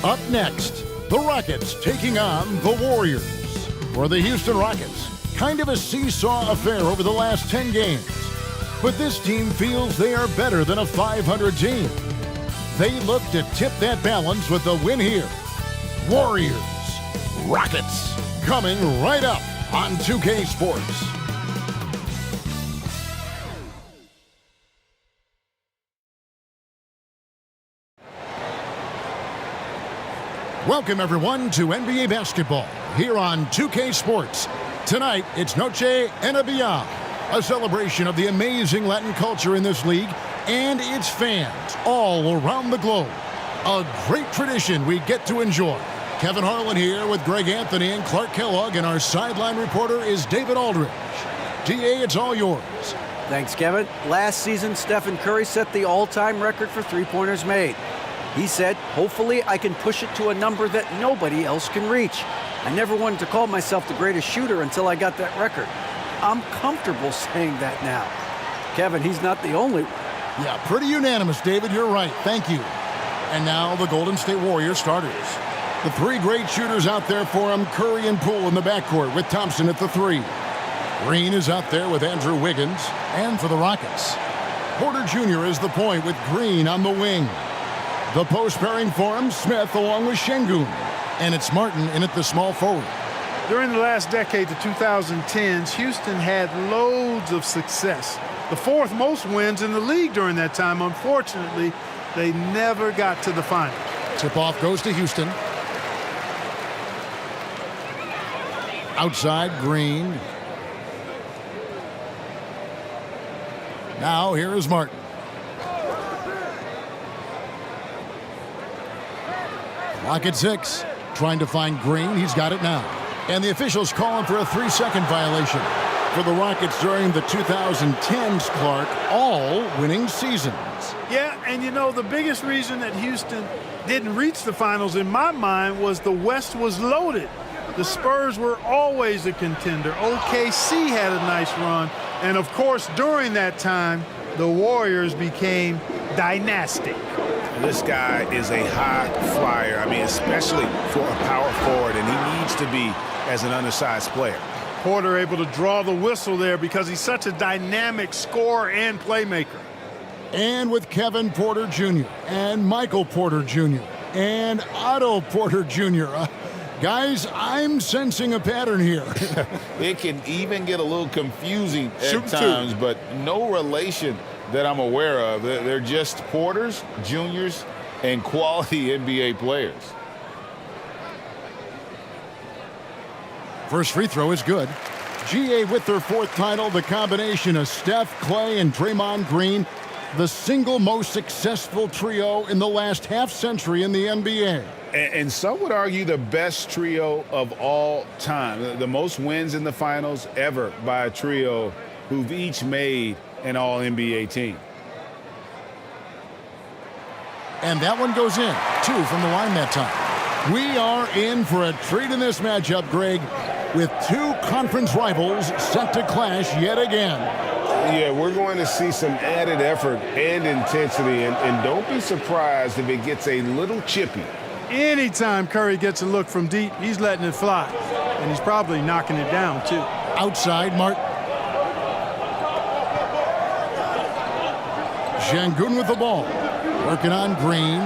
Up next, the Rockets taking on the Warriors. For the Houston Rockets, kind of a seesaw affair over the last 10 games. But this team feels they are better than a 500 team. They look to tip that balance with the win here. Warriors, Rockets, coming right up on 2K Sports. Welcome, everyone, to NBA basketball here on 2K Sports. Tonight, it's Noche NBA, a celebration of the amazing Latin culture in this league and its fans all around the globe. A great tradition we get to enjoy. Kevin Harlan here with Greg Anthony and Clark Kellogg, and our sideline reporter is David Aldridge. DA, it's all yours. Thanks, Kevin. Last season, Stephen Curry set the all-time record for three-pointers made. He said, hopefully I can push it to a number that nobody else can reach. I never wanted to call myself the greatest shooter until I got that record. I'm comfortable saying that now. Kevin, he's not the only one. Yeah, pretty unanimous, David. You're right. Thank you. And now the Golden State Warriors starters. The three great shooters out there for them, Curry and Poole in the backcourt with Thompson at the three. Green is out there with Andrew Wiggins. And for the Rockets, Porter Jr. is the point with Green on the wing. The post pairing for him, Smith along with Şengün. And it's Martin in at the small forward. During the last decade, the 2010s, Houston had loads of success. The fourth most wins in the league during that time. Unfortunately, they never got to the finals. Tip-off goes to Houston. Outside, Green. Now here is Martin. Clock at 6. Trying to find Green. He's got it now. And the officials calling for a 3-second violation. For the Rockets during the 2010s, Clark, all winning seasons. Yeah, and you know, the biggest reason that Houston didn't reach the finals in my mind was the West was loaded. The Spurs were always a contender. OKC had a nice run. And of course, during that time, the Warriors became dynastic. This guy is a high flyer. I mean, especially for a power forward, and he needs to be as an undersized player. Porter able to draw the whistle there because he's such a dynamic scorer and playmaker. And with Kevin Porter Jr. and Michael Porter Jr. and Otto Porter Jr. Guys, I'm sensing a pattern here. It can even get a little confusing at times, but no relation that I'm aware of. They're just Porters, Juniors, and quality NBA players. First free throw is good. GA with their fourth title, the combination of Steph, Clay, and Draymond Green, the single most successful trio in the last half-century in the NBA. And some would argue the best trio of all time. The most wins in the finals ever by a trio who've each made an all-NBA team. And that one goes in. 2 from the line that time. We are in for a treat in this matchup, Greg, with two conference rivals set to clash yet again. Yeah, we're going to see some added effort and intensity, and don't be surprised if it gets a little chippy. Anytime Curry gets a look from deep, he's letting it fly. And he's probably knocking it down, too. Outside, Martin. Şengün with the ball. Working on Green.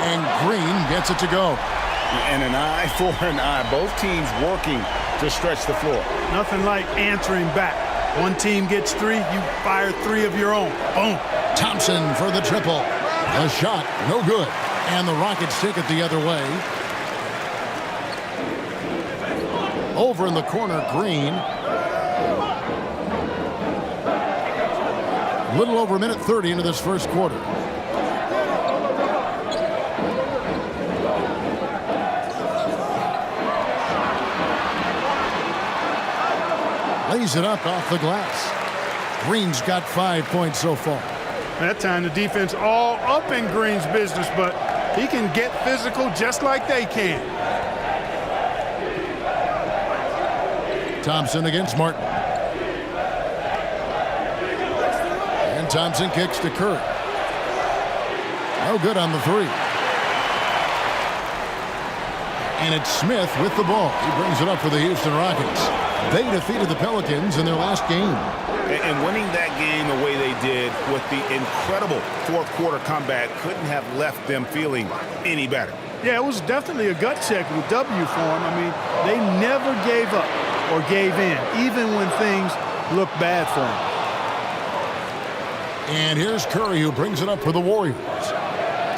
And Green gets it to go. And an eye for an eye. Both teams working to stretch the floor. Nothing like answering back. One team gets 3, you fire 3 of your own. Boom. Thompson for the triple. The shot, no good. And the Rockets take it the other way. Over in the corner, Green. A little over a minute 30 into this first quarter. Lays it up off the glass. Green's got 5 points so far. That time the defense all up in Green's business, but he can get physical just like they can. Thompson against Martin. And Thompson kicks to Curry. No good on the 3. And it's Smith with the ball. He brings it up for the Houston Rockets. They defeated the Pelicans in their last game. And winning that game the way they did with the incredible fourth-quarter comeback couldn't have left them feeling any better. Yeah, it was definitely a gut check with W for them. I mean, they never gave up or gave in, even when things looked bad for them. And here's Curry, who brings it up for the Warriors.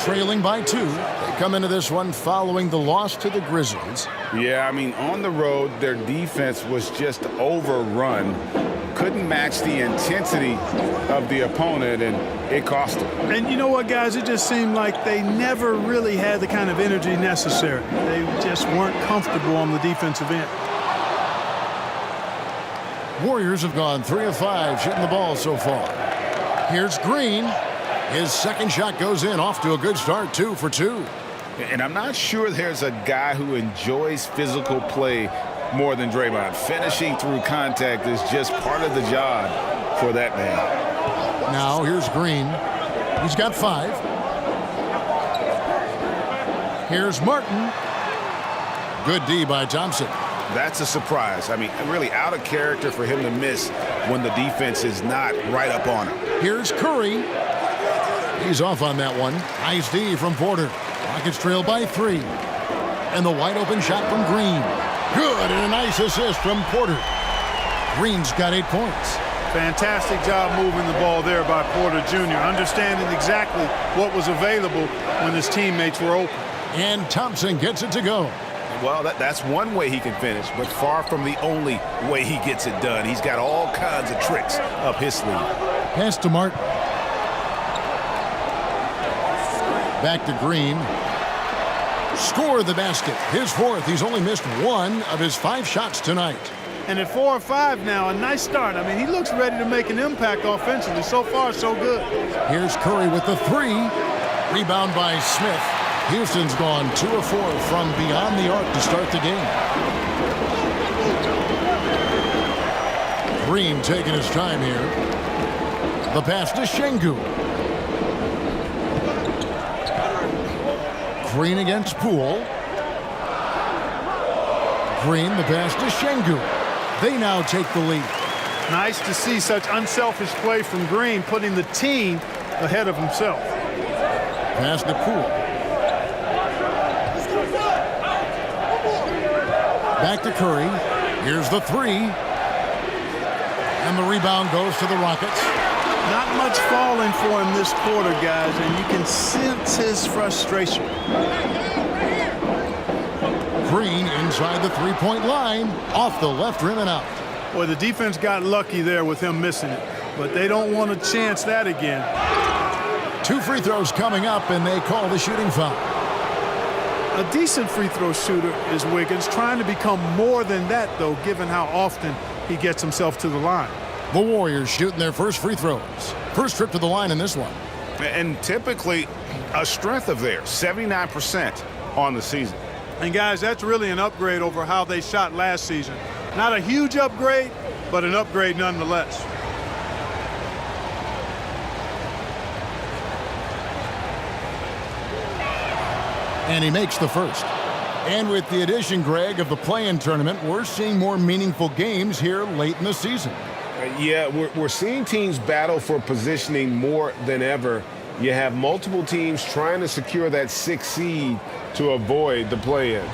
Trailing by 2. They come into this one following the loss to the Grizzlies. Yeah, I mean, on the road, their defense was just overrun. Couldn't match the intensity of the opponent, and it cost them. And you know what, guys? It just seemed like they never really had the kind of energy necessary. They just weren't comfortable on the defensive end. Warriors have gone 3 of 5 shooting the ball so far. Here's Green. His second shot goes in, off to a good start, 2 for 2. And I'm not sure there's a guy who enjoys physical play more than Draymond. Finishing through contact is just part of the job for that man. Now here's Green. He's got 5. Here's Martin. Good D by Thompson. That's a surprise. I mean, really out of character for him to miss when the defense is not right up on him. Here's Curry. He's off on that one. Nice D from Porter. Rockets trail by 3. And the wide open shot from Green. Good, and a nice assist from Porter. Green's got 8 points. Fantastic job moving the ball there by Porter Jr., understanding exactly what was available when his teammates were open. And Thompson gets it to go. Well, that's one way he can finish, but far from the only way he gets it done. He's got all kinds of tricks up his sleeve. Pass to Martin. Back to Green. Score the basket. His 4th. He's only missed 1 of his 5 shots tonight. And at 4 or 5 now, a nice start. I mean, he looks ready to make an impact offensively. So far, so good. Here's Curry with the 3. Rebound by Smith. Houston's gone 2 of 4 from beyond the arc to start the game. Green taking his time here. The pass to Şengün. Green against Poole. Green, the pass to Şengün. They now take the lead. Nice to see such unselfish play from Green, putting the team ahead of himself. Pass to Poole. Back to Curry. Here's the 3. And the rebound goes to the Rockets. Not much falling for him this quarter, guys, and you can sense his frustration. Green inside the 3-point line, off the left rim and out. Boy, the defense got lucky there with him missing it, but they don't want to chance that again. 2 free throws coming up, and they call the shooting foul. A decent free throw shooter is Wiggins, trying to become more than that, though, given how often he gets himself to the line. The Warriors shooting their first free throws. First trip to the line in this one. And typically a strength of theirs, 79% on the season. And, guys, that's really an upgrade over how they shot last season. Not a huge upgrade, but an upgrade nonetheless. And he makes the first. And with the addition, Greg, of the play-in tournament, we're seeing more meaningful games here late in the season. Yeah, we're seeing teams battle for positioning more than ever. You have multiple teams trying to secure that 6th seed to avoid the play-in.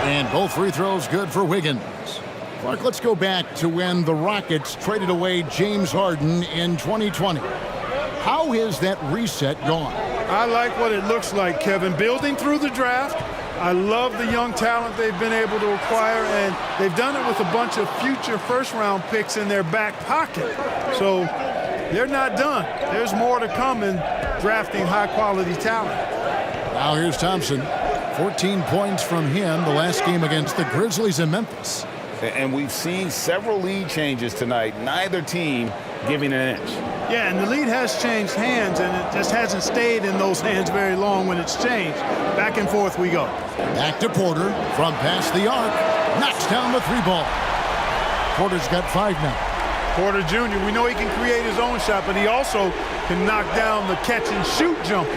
And both free throws good for Wiggins. Clark, let's go back to when the Rockets traded away James Harden in 2020. How has that reset gone? I like what it looks like, Kevin. Building through the draft. I love the young talent they've been able to acquire, and they've done it with a bunch of future first-round picks in their back pocket. So they're not done. There's more to come in drafting high-quality talent. Now here's Thompson. 14 points from him the last game against the Grizzlies in Memphis. And we've seen several lead changes tonight, neither team giving an inch. Yeah, and the lead has changed hands, and it just hasn't stayed in those hands very long when it's changed. Back and forth we go. Back to Porter from past the arc. Knocks down the 3 ball. Porter's got 5 now. Porter Jr., we know he can create his own shot, but he also can knock down the catch-and-shoot jumper.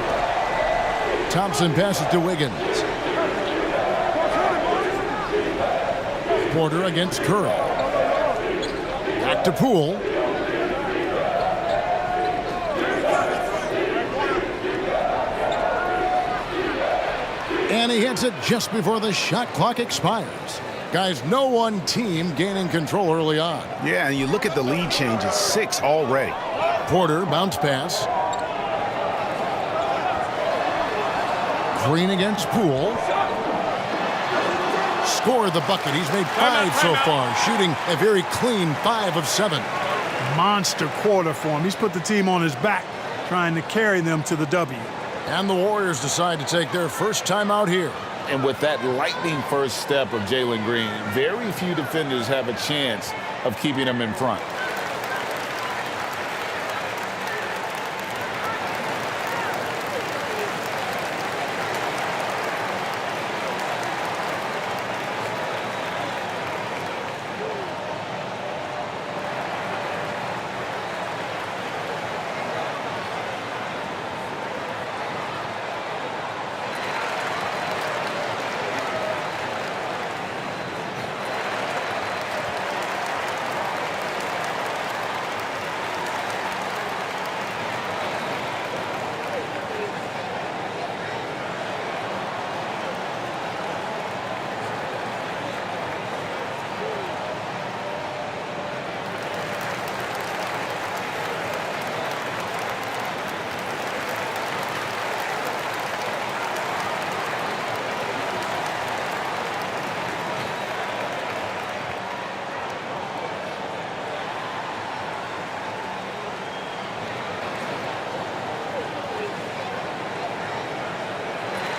Thompson passes to Wiggins. Porter against Curry. Back to Poole. And he hits it just before the shot clock expires. Guys, no one team gaining control early on. Yeah, and you look at the lead changes, 6 already. Porter, bounce pass. Green against Poole. Scored the bucket. He's made 5 so far, shooting a very clean 5 of 7. Monster quarter for him. He's put the team on his back, trying to carry them to the W. And the Warriors decide to take their first time out here. And with that lightning first step of Jalen Green, very few defenders have a chance of keeping him in front.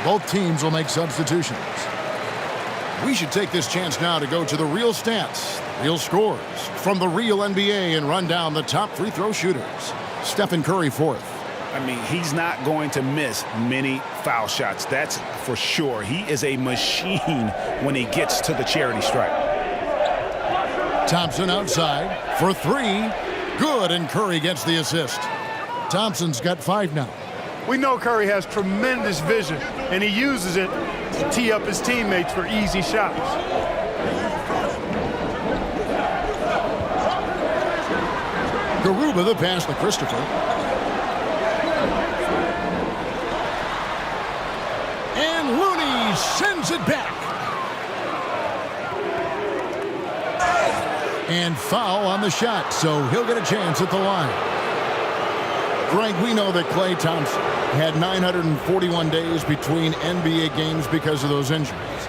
Both teams will make substitutions. We should take this chance now to go to the real stats, real scores from the real NBA and run down the top free throw shooters. Stephen Curry fourth. I mean, he's not going to miss many foul shots. That's for sure. He is a machine when he gets to the charity stripe. Thompson outside for 3. Good, and Curry gets the assist. Thompson's got 5 now. We know Curry has tremendous vision, and he uses it to tee up his teammates for easy shots. Garuba the pass to Christopher. And Looney sends it back. And foul on the shot, so he'll get a chance at the line. Greg, we know that Klay Thompson had 941 days between NBA games because of those injuries.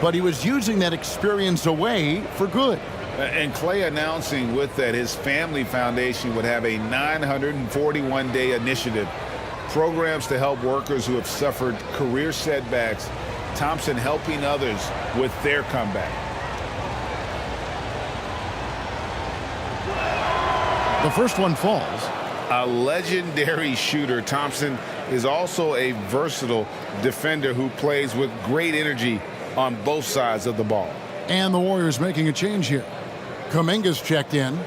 But he was using that experience away for good. And Klay announcing with that his family foundation would have a 941-day initiative. Programs to help workers who have suffered career setbacks. Thompson helping others with their comeback. The first one falls. A legendary shooter, Thompson is also a versatile defender who plays with great energy on both sides of the ball. And the Warriors making a change here. Kuminga's checked in.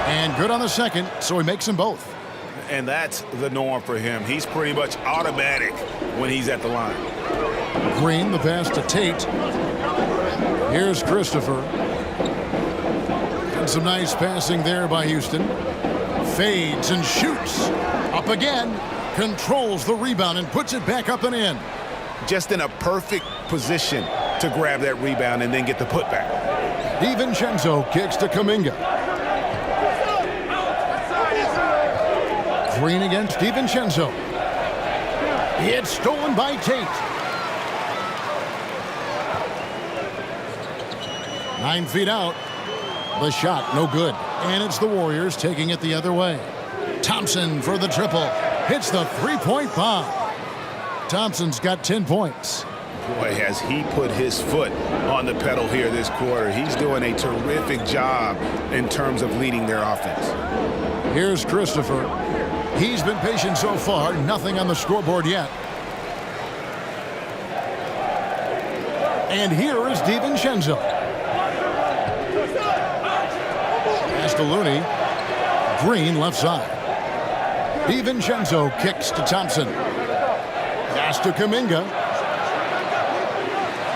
And good on the second, so he makes them both. And that's the norm for him. He's pretty much automatic when he's at the line. Green, the pass to Tate. Here's Christopher. And some nice passing there by Houston. Fades and shoots. Up again. Controls the rebound and puts it back up and in. Just in a perfect position to grab that rebound and then get the putback. DiVincenzo kicks to Kuminga. Green against DiVincenzo. It's stolen by Tate. 9 feet out. The shot, no good. And it's the Warriors taking it the other way. Thompson for the triple. Hits the three-point bomb. Thompson's got 10 points. Boy, has he put his foot on the pedal here this quarter. He's doing a terrific job in terms of leading their offense. Here's Christopher. He's been patient so far. Nothing on the scoreboard yet. And here is DiVincenzo. Pass to Looney. Green left side. DiVincenzo kicks to Thompson. Pass to Kuminga.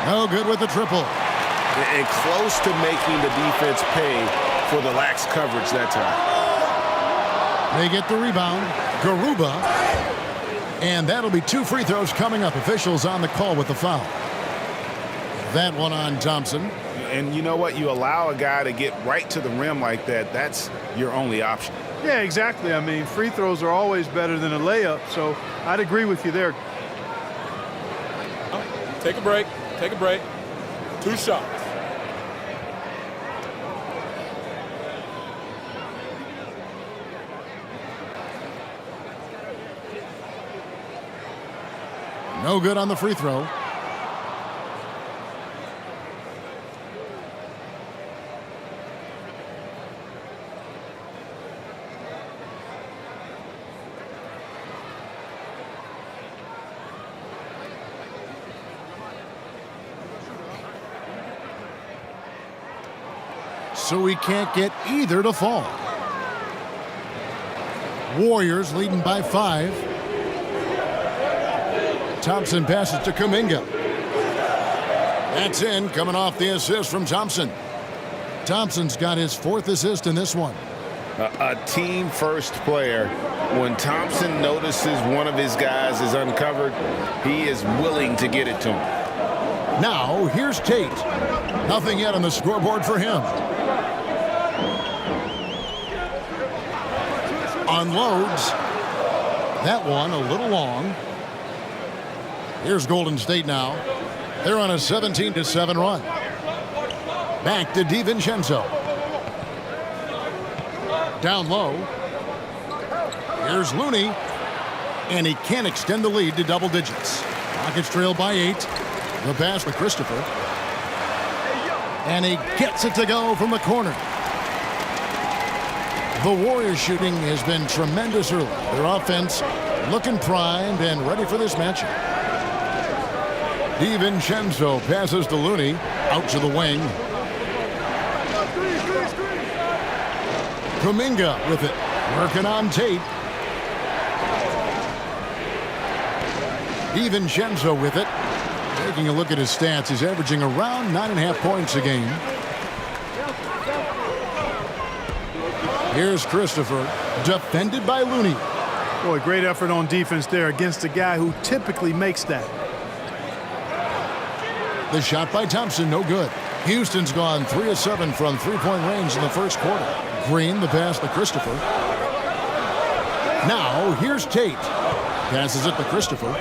No good with the triple. And close to making the defense pay for the lax coverage that time. They get the rebound. Garuba. And that'll be 2 free throws coming up. Officials on the call with the foul. That one on Thompson. And you know what? You allow a guy to get right to the rim like that. That's your only option. Yeah, exactly. I mean, free throws are always better than a layup, so I'd agree with you there. Take a break. Take a break. 2 shots. No good on the free throw. So he can't get either to fall. Warriors leading by 5. Thompson passes to Kuminga. That's in, coming off the assist from Thompson. Thompson's got his 4th assist in this one. A team-first player. When Thompson notices one of his guys is uncovered, he is willing to get it to him. Now, here's Tate. Nothing yet on the scoreboard for him. Unloads. That one a little long. Here's Golden State now. They're on a 17-7 run. Back to DiVincenzo. Down low. Here's Looney. And he can't extend the lead to double digits. Rockets trail by 8. The pass to Christopher. And he gets it to go from the corner. The Warriors shooting has been tremendous early. Their offense looking primed and ready for this matchup. DiVincenzo passes to Looney. Out to the wing. Kuminga with it. Working on Tate. DiVincenzo with it. Taking a look at his stats, he's averaging around 9.5 points a game. Here's Christopher, defended by Looney. Boy, great effort on defense there against a guy who typically makes that. The shot by Thompson, no good. Houston's gone 3 of 7 from three-point range in the first quarter. Green, the pass to Christopher. Now, here's Tate. Passes it to Christopher.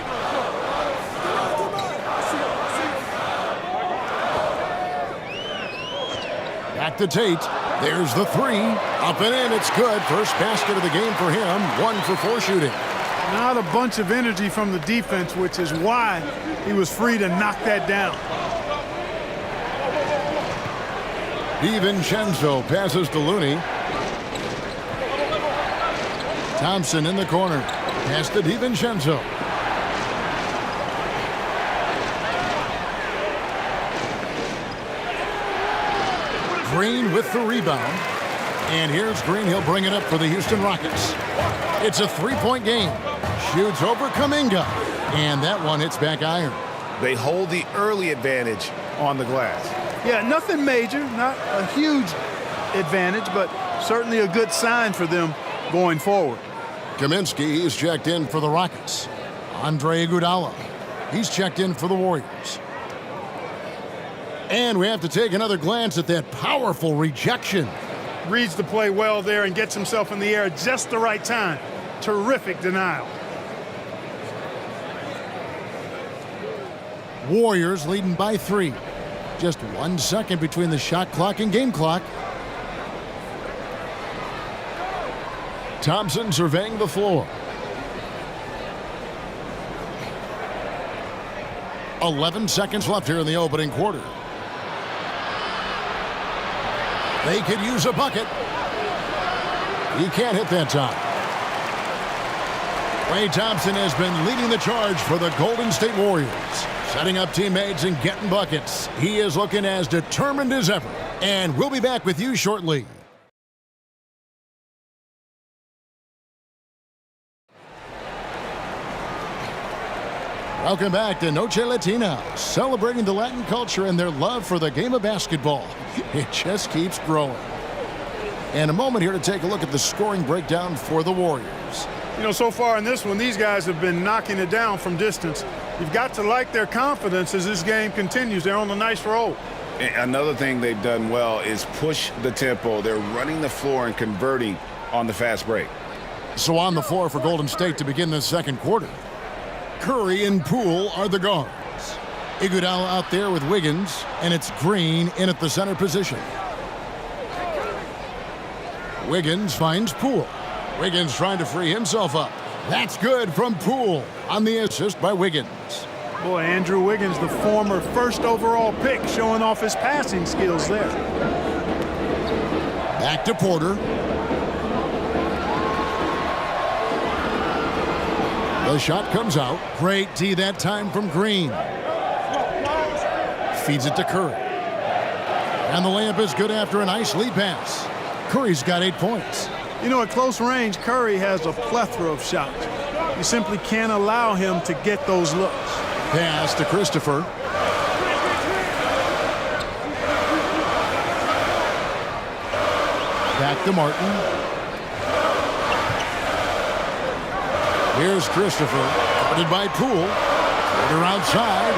Back to Tate. There's the 3. Up and in, it's good. First basket of the game for him. 1 for 4 shooting. Not a bunch of energy from the defense, which is why he was free to knock that down. DiVincenzo passes to Looney. Thompson in the corner. Pass to DiVincenzo. Green with the rebound. And here's Green. He'll bring it up for the Houston Rockets. It's a 3-point game. Shoots over Kuminga. And that one hits back iron. They hold the early advantage on the glass. Yeah, nothing major, not a huge advantage, but certainly a good sign for them going forward. Kaminsky, he's checked in for the Rockets. Andre Iguodala, he's checked in for the Warriors. And we have to take another glance at that powerful rejection. Reads the play well there and gets himself in the air at just the right time. Terrific denial. Warriors leading by 3. Just 1 second between the shot clock and game clock. Thompson surveying the floor. 11 seconds left here in the opening quarter. They could use a bucket. He can't hit that time. Klay Thompson has been leading the charge for the Golden State Warriors, setting up teammates and getting buckets. He is looking as determined as ever, and we'll be back with you shortly. Welcome back to Noche Latina, celebrating the Latin culture and their love for the game of basketball. It just keeps growing. And a moment here to take a look at the scoring breakdown for the Warriors. You know, so far in this one, these guys have been knocking it down from distance. You've got to like their confidence as this game continues. They're on a nice roll. Another thing they've done well is push the tempo. They're running the floor and converting on the fast break. So on the floor for Golden State to begin this second quarter, Curry and Poole are the guards. Iguodala out there with Wiggins, and it's Green in at the center position. Wiggins finds Poole. Wiggins trying to free himself up. That's good from Poole on the assist by Wiggins. Boy, Andrew Wiggins, the former first overall pick, showing off his passing skills there. Back to Porter. The shot comes out. Great D that time from Green. Feeds it to Curry. And the layup is good after a nice lead pass. Curry's got 8 points. You know, at close range, Curry has a plethora of shots. You simply can't allow him to get those looks. Pass to Christopher. Back to Martin. Here's Christopher, guarded by Poole. Porter outside.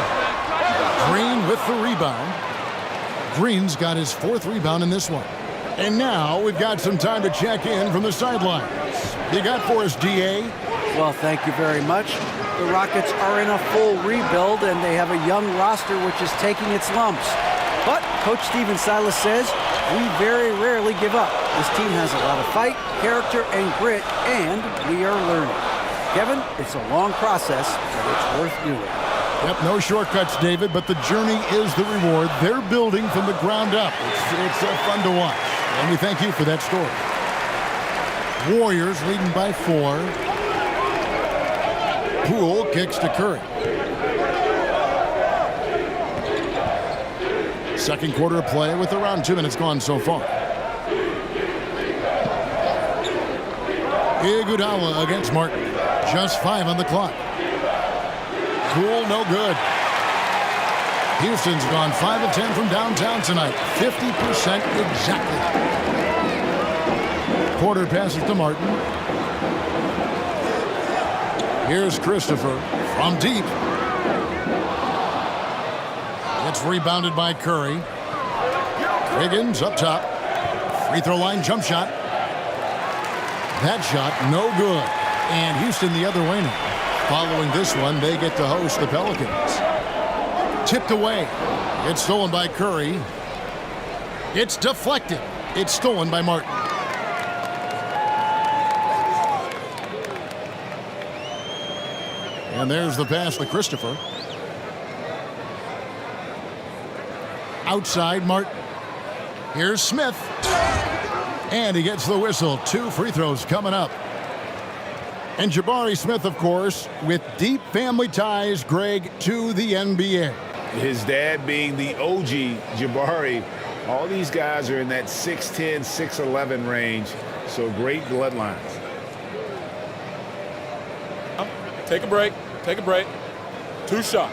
Green with the rebound. Green's got his 4th rebound in this one. And now we've got some time to check in from the sidelines. You got for us, DA? Well, thank you very much. The Rockets are in a full rebuild, and they have a young roster which is taking its lumps. But Coach Stephen Silas says, we very rarely give up. This team has a lot of fight, character, and grit, and we are learning. Kevin, it's a long process, but it's worth doing. Yep, no shortcuts, David, but the journey is the reward. They're building from the ground up. It's fun to watch, and we thank you for that story. Warriors leading by 4. Poole kicks to Curry. Second quarter of play with around 2 minutes gone so far. Iguodala against Martin. Just 5 on the clock. Poole, no good. Houston's gone 5 of 10 from downtown tonight. 50% exactly. Porter passes to Martin. Here's Christopher from deep. It's rebounded by Curry. Wiggins up top. Free throw line jump shot. That shot no good. And Houston the other way now. Following this one, they get to host the Pelicans. Tipped away. It's stolen by Curry. It's deflected. It's stolen by Martin. And there's the pass to Christopher. Outside Martin. Here's Smith. And he gets the whistle. 2 free throws coming up. And Jabari Smith, of course, with deep family ties, Greg, to the NBA. His dad being the OG Jabari. All these guys are in that 6'10", 6'11" range. So great bloodlines. Take a break. Take a break. 2 shots.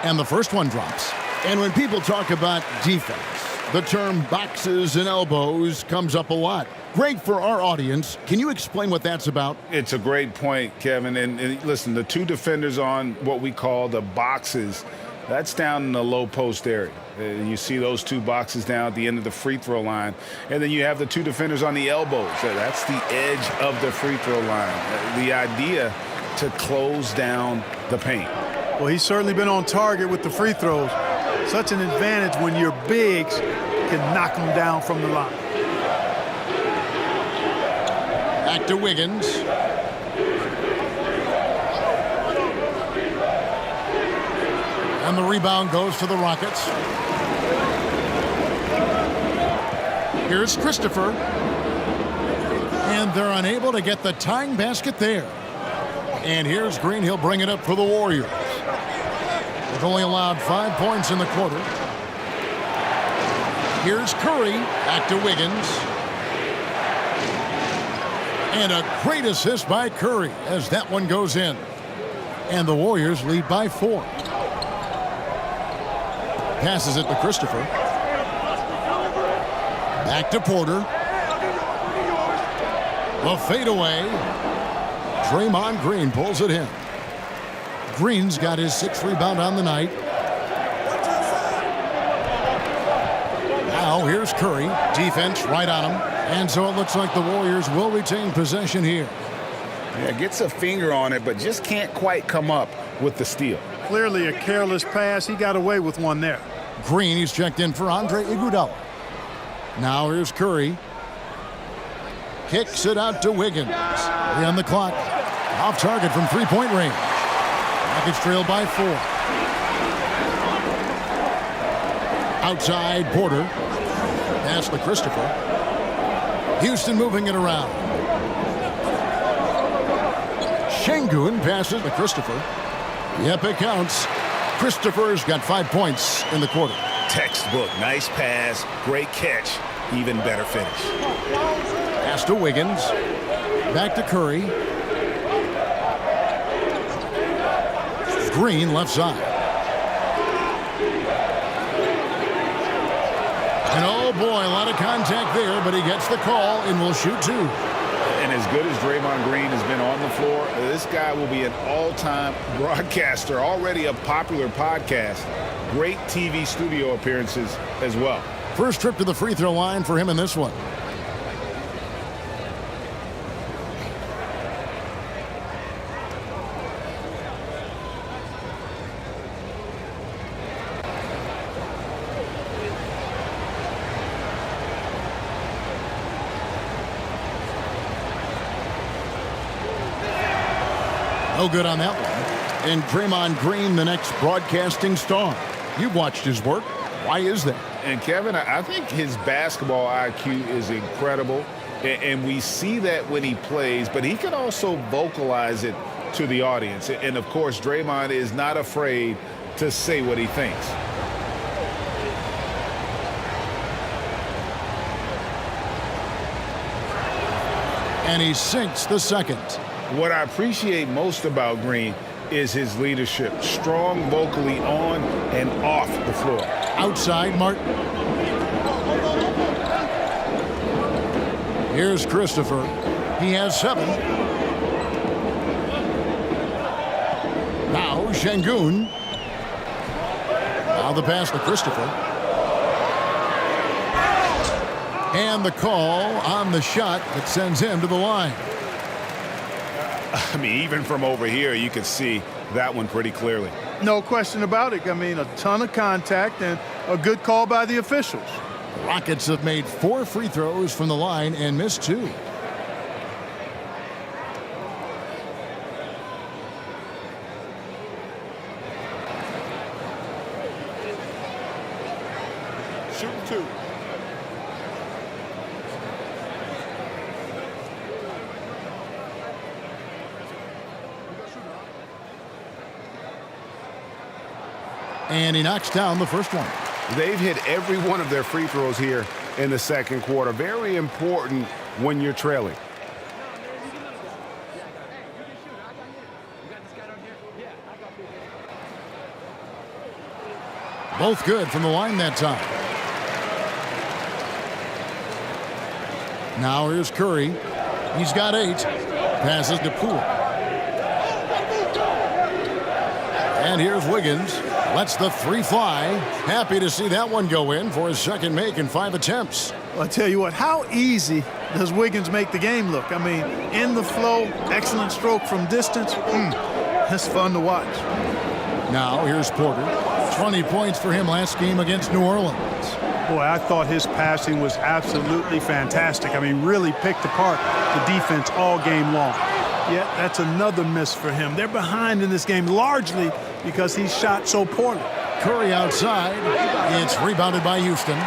And the first one drops. And when people talk about defense, the term boxes and elbows comes up a lot. Great for our audience. Can you explain what that's about? It's a great point, Kevin. And listen, the 2 defenders on what we call the boxes, that's down in the low post area. You see those 2 boxes down at the end of the free throw line. And then you have the 2 defenders on the elbows. That's the edge of the free throw line. The idea to close down the paint. Well, he's certainly been on target with the free throws. Such an advantage when your bigs can knock them down from the line. Back to Wiggins. And the rebound goes to the Rockets. Here's Christopher. And they're unable to get the tying basket there. And here's Green. He'll bring it up for the Warriors. They've only allowed 5 points in the quarter. Here's Curry. Back to Wiggins. And a great assist by Curry as that one goes in. And the Warriors lead by 4. Passes it to Christopher. Back to Porter. The fadeaway. Draymond Green pulls it in. Green's got his 6th rebound on the night. Now here's Curry. Defense right on him. And so it looks like the Warriors will retain possession here. Yeah, gets a finger on it, but just can't quite come up with the steal. Clearly a careless pass. He got away with one there. Green, he's checked in for Andre Iguodala. Now here's Curry. Kicks it out to Wiggins. 3 on the clock. Off target from three-point range. Rockets trail by 4. Outside, Porter. Pass to Christopher. Houston moving it around. Şengün passes to Christopher. Yep, it counts. Christopher's got 5 points in the quarter. Textbook. Nice pass. Great catch. Even better finish. Pass to Wiggins. Back to Curry. Green left side. And oh boy, a lot of contact there, but he gets the call and will shoot 2. And as good as Draymond Green has been on the floor, this guy will be an all-time broadcaster, already a popular podcast. Great TV studio appearances as well. First trip to the free throw line for him in this one. No good on that one. And Draymond Green, the next broadcasting star. You've watched his work. Why is that? And Kevin, I think his basketball IQ is incredible. And we see that when he plays, but he can also vocalize it to the audience. And of course, Draymond is not afraid to say what he thinks. And he sinks the second. What I appreciate most about Green is his leadership. Strong vocally on and off the floor. Outside, Martin. Here's Christopher. He has 7. Now Şengün. Now the pass to Christopher. And the call on the shot that sends him to the line. I mean, even from over here, you can see that one pretty clearly. No question about it. I mean, a ton of contact and a good call by the officials. The Rockets have made 4 free throws from the line and missed 2. Shooting 2. And he knocks down the first one. They've hit every one of their free throws here in the second quarter. Very important when you're trailing. Both good from the line that time. Now here's Curry. He's got 8. Passes to Poole. And here's Wiggins. Lets the 3 fly. Happy to see that one go in for his second make in 5 attempts. Well, I tell you what, how easy does Wiggins make the game look? I mean, in the flow, excellent stroke from distance. That's fun to watch. Now here's Porter. 20 points for him last game against New Orleans. Boy, I thought his passing was absolutely fantastic. I mean, really picked apart the defense all game long. Yeah, that's another miss for him. They're behind in this game largely because he shot so poorly. Curry outside. It's rebounded by Houston.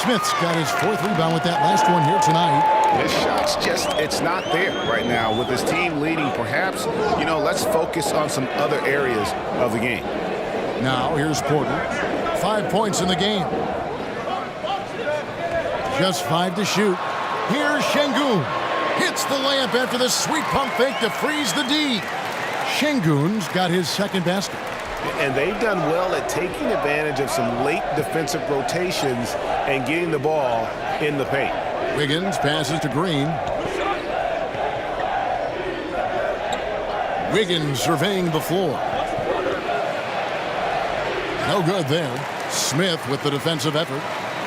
Smith's got his 4th rebound with that last one here tonight. His shot's it's not there right now with his team leading. Perhaps, let's focus on some other areas of the game. Now here's Porter. 5 points in the game. Just 5 to shoot. Here's Şengün. Hits the layup after the sweet pump fake to freeze the D. Şengün's got his 2nd basket. And they've done well at taking advantage of some late defensive rotations and getting the ball in the paint. Wiggins passes to Green. Wiggins surveying the floor. No good there. Smith with the defensive effort.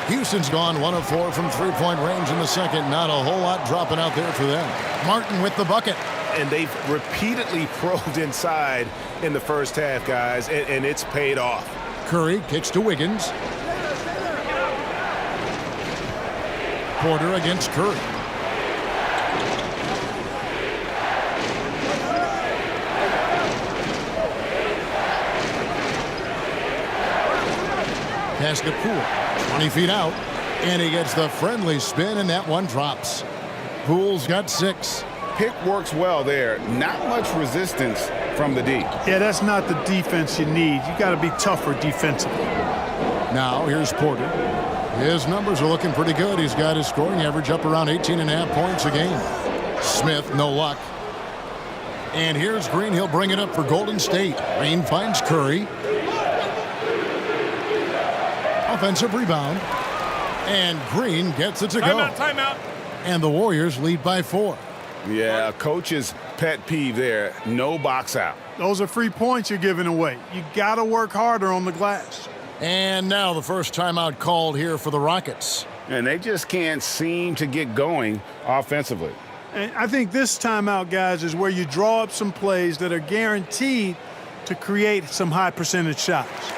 Houston's gone 1 of 4 from 3-point range in the second. Not a whole lot dropping out there for them. Martin with the bucket. And they've repeatedly probed inside in the first half, guys, and it's paid off. Curry kicks to Wiggins. Porter against Curry. Pass to Poole. 20 feet out. And he gets the friendly spin, and that one drops. Poole's got 6. Pick works well there. Not much resistance from the D. Yeah, that's not the defense you need. You got to be tougher defensively. Now here's Porter. His numbers are looking pretty good. He's got his scoring average up around 18.5 points a game. Smith, no luck. And here's Green. He'll bring it up for Golden State. Green finds Curry. Offensive rebound. And Green gets it to go. Timeout. And the Warriors lead by 4. Yeah, coach's pet peeve there. No box out. Those are free points you're giving away. You got to work harder on the glass. And now the first timeout called here for the Rockets. And they just can't seem to get going offensively. And I think this timeout, guys, is where you draw up some plays that are guaranteed to create some high percentage shots.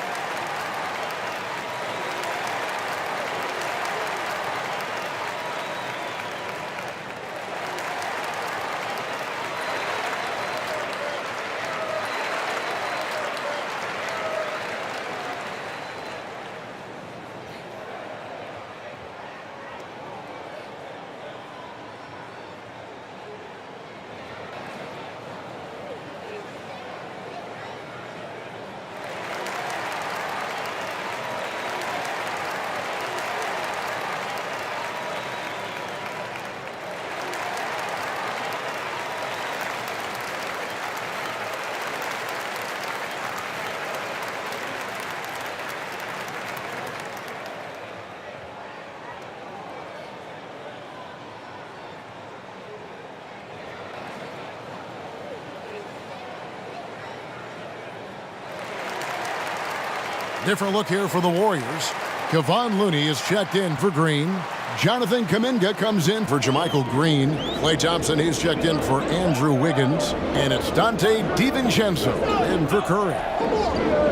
Different look here for the Warriors. Kevon Looney is checked in for Green. Jonathan Kuminga comes in for JaMychal Green. Klay Thompson, he's checked in for Andrew Wiggins. And it's Dante DiVincenzo in for Curry.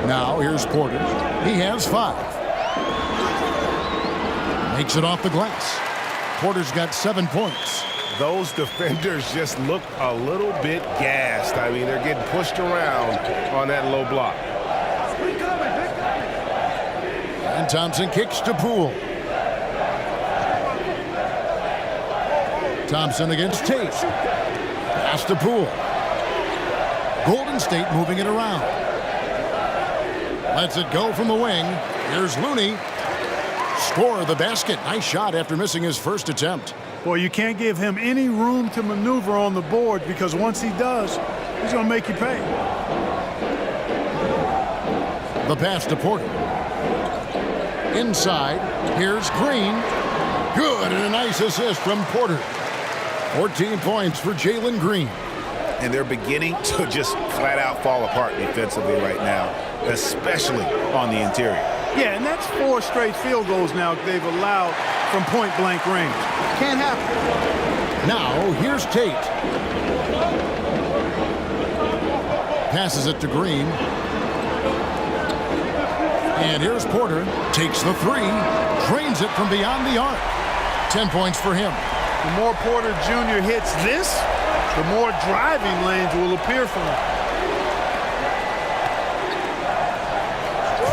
Now here's Porter. He has 5. Makes it off the glass. Porter's got 7 points. Those defenders just look a little bit gassed. I mean, they're getting pushed around on that low block. And Thompson kicks to Poole. Thompson against Tate. Pass to Poole. Golden State moving it around. Lets it go from the wing. Here's Looney. Score the basket. Nice shot after missing his first attempt. Boy, you can't give him any room to maneuver on the board because once he does, he's going to make you pay. The pass to Porter. Inside, here's Green. Good, and a nice assist from Porter. 14 points for Jalen Green. And they're beginning to just flat out fall apart defensively right now, especially on the interior. Yeah, and that's 4 straight field goals now they've allowed from point-blank range. Can't happen. Now, here's Tate. Passes it to Green. And here's Porter. Takes the 3. Drains it from beyond the arc. 10 points for him. The more Porter Jr. hits this, the more driving lanes will appear for him.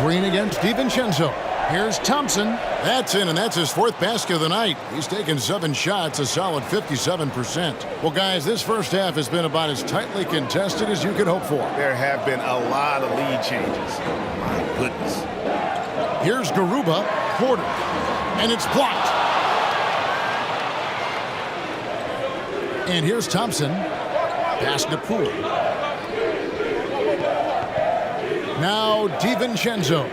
Green against DiVincenzo. Here's Thompson. That's in, and that's his 4th basket of the night. He's taken 7 shots, a solid 57%. Well, guys, this first half has been about as tightly contested as you could hope for. There have been a lot of lead changes. My goodness. Here's Garuba, Porter, and it's blocked. And here's Thompson. Pass to Poole. Now DiVincenzo.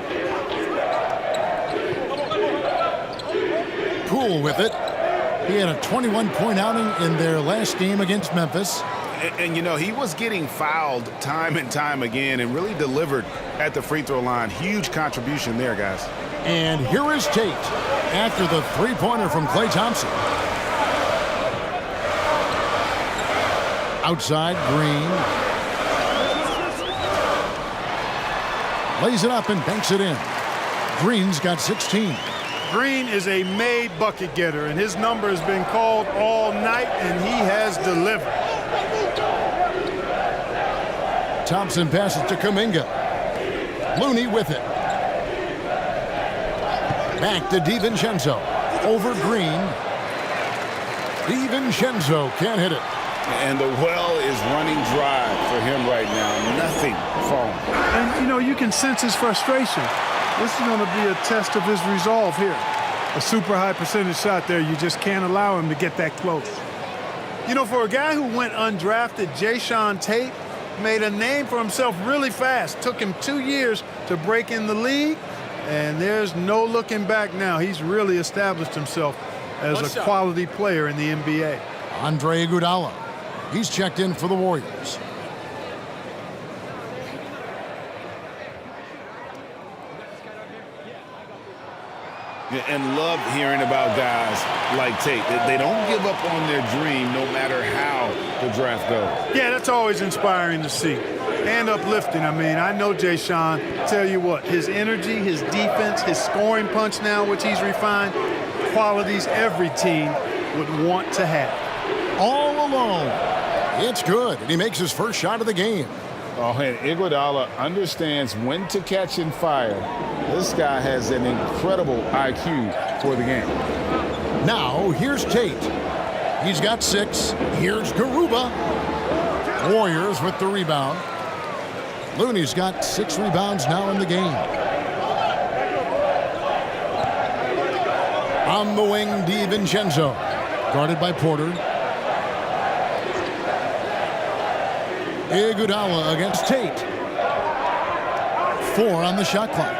Poole with it. He had a 21-point outing in their last game against Memphis. And, you know, he was getting fouled time and time again and really delivered at the free throw line. Huge contribution there, guys. And here is Tate after the three-pointer from Klay Thompson. Outside, Green. Lays it up and banks it in. Green's got 16. Green is a made bucket getter, and his number has been called all night, and he has delivered. Thompson passes to Kuminga. Looney with it. Back to DiVincenzo. Over Green. DiVincenzo can't hit it. And the well is running dry for him right now. Nothing falling. And, you know, you can sense his frustration. This is going to be a test of his resolve here. A super high percentage shot there. You just can't allow him to get that close. You know, for a guy who went undrafted, Jae'Sean Tate made a name for himself really fast. Took him 2 years to break in the league, and there's no looking back now. He's really established himself as a quality player in the NBA. Andre Iguodala. He's checked in for the Warriors. And love hearing about guys like Tate. They don't give up on their dream no matter how the draft goes. Yeah, that's always inspiring to see. And uplifting. I mean, I know Jae'Sean. Tell you what, his energy, his defense, his scoring punch now, which he's refined, qualities every team would want to have. All alone. It's good, and he makes his first shot of the game. Oh, and Iguodala understands when to catch and fire. This guy has an incredible IQ for the game. Now, here's Tate. He's got 6. Here's Garuba. Warriors with the rebound. Looney's got 6 rebounds now in the game. On the wing, DiVincenzo. Guarded by Porter. Iguodala against Tate. 4 on the shot clock.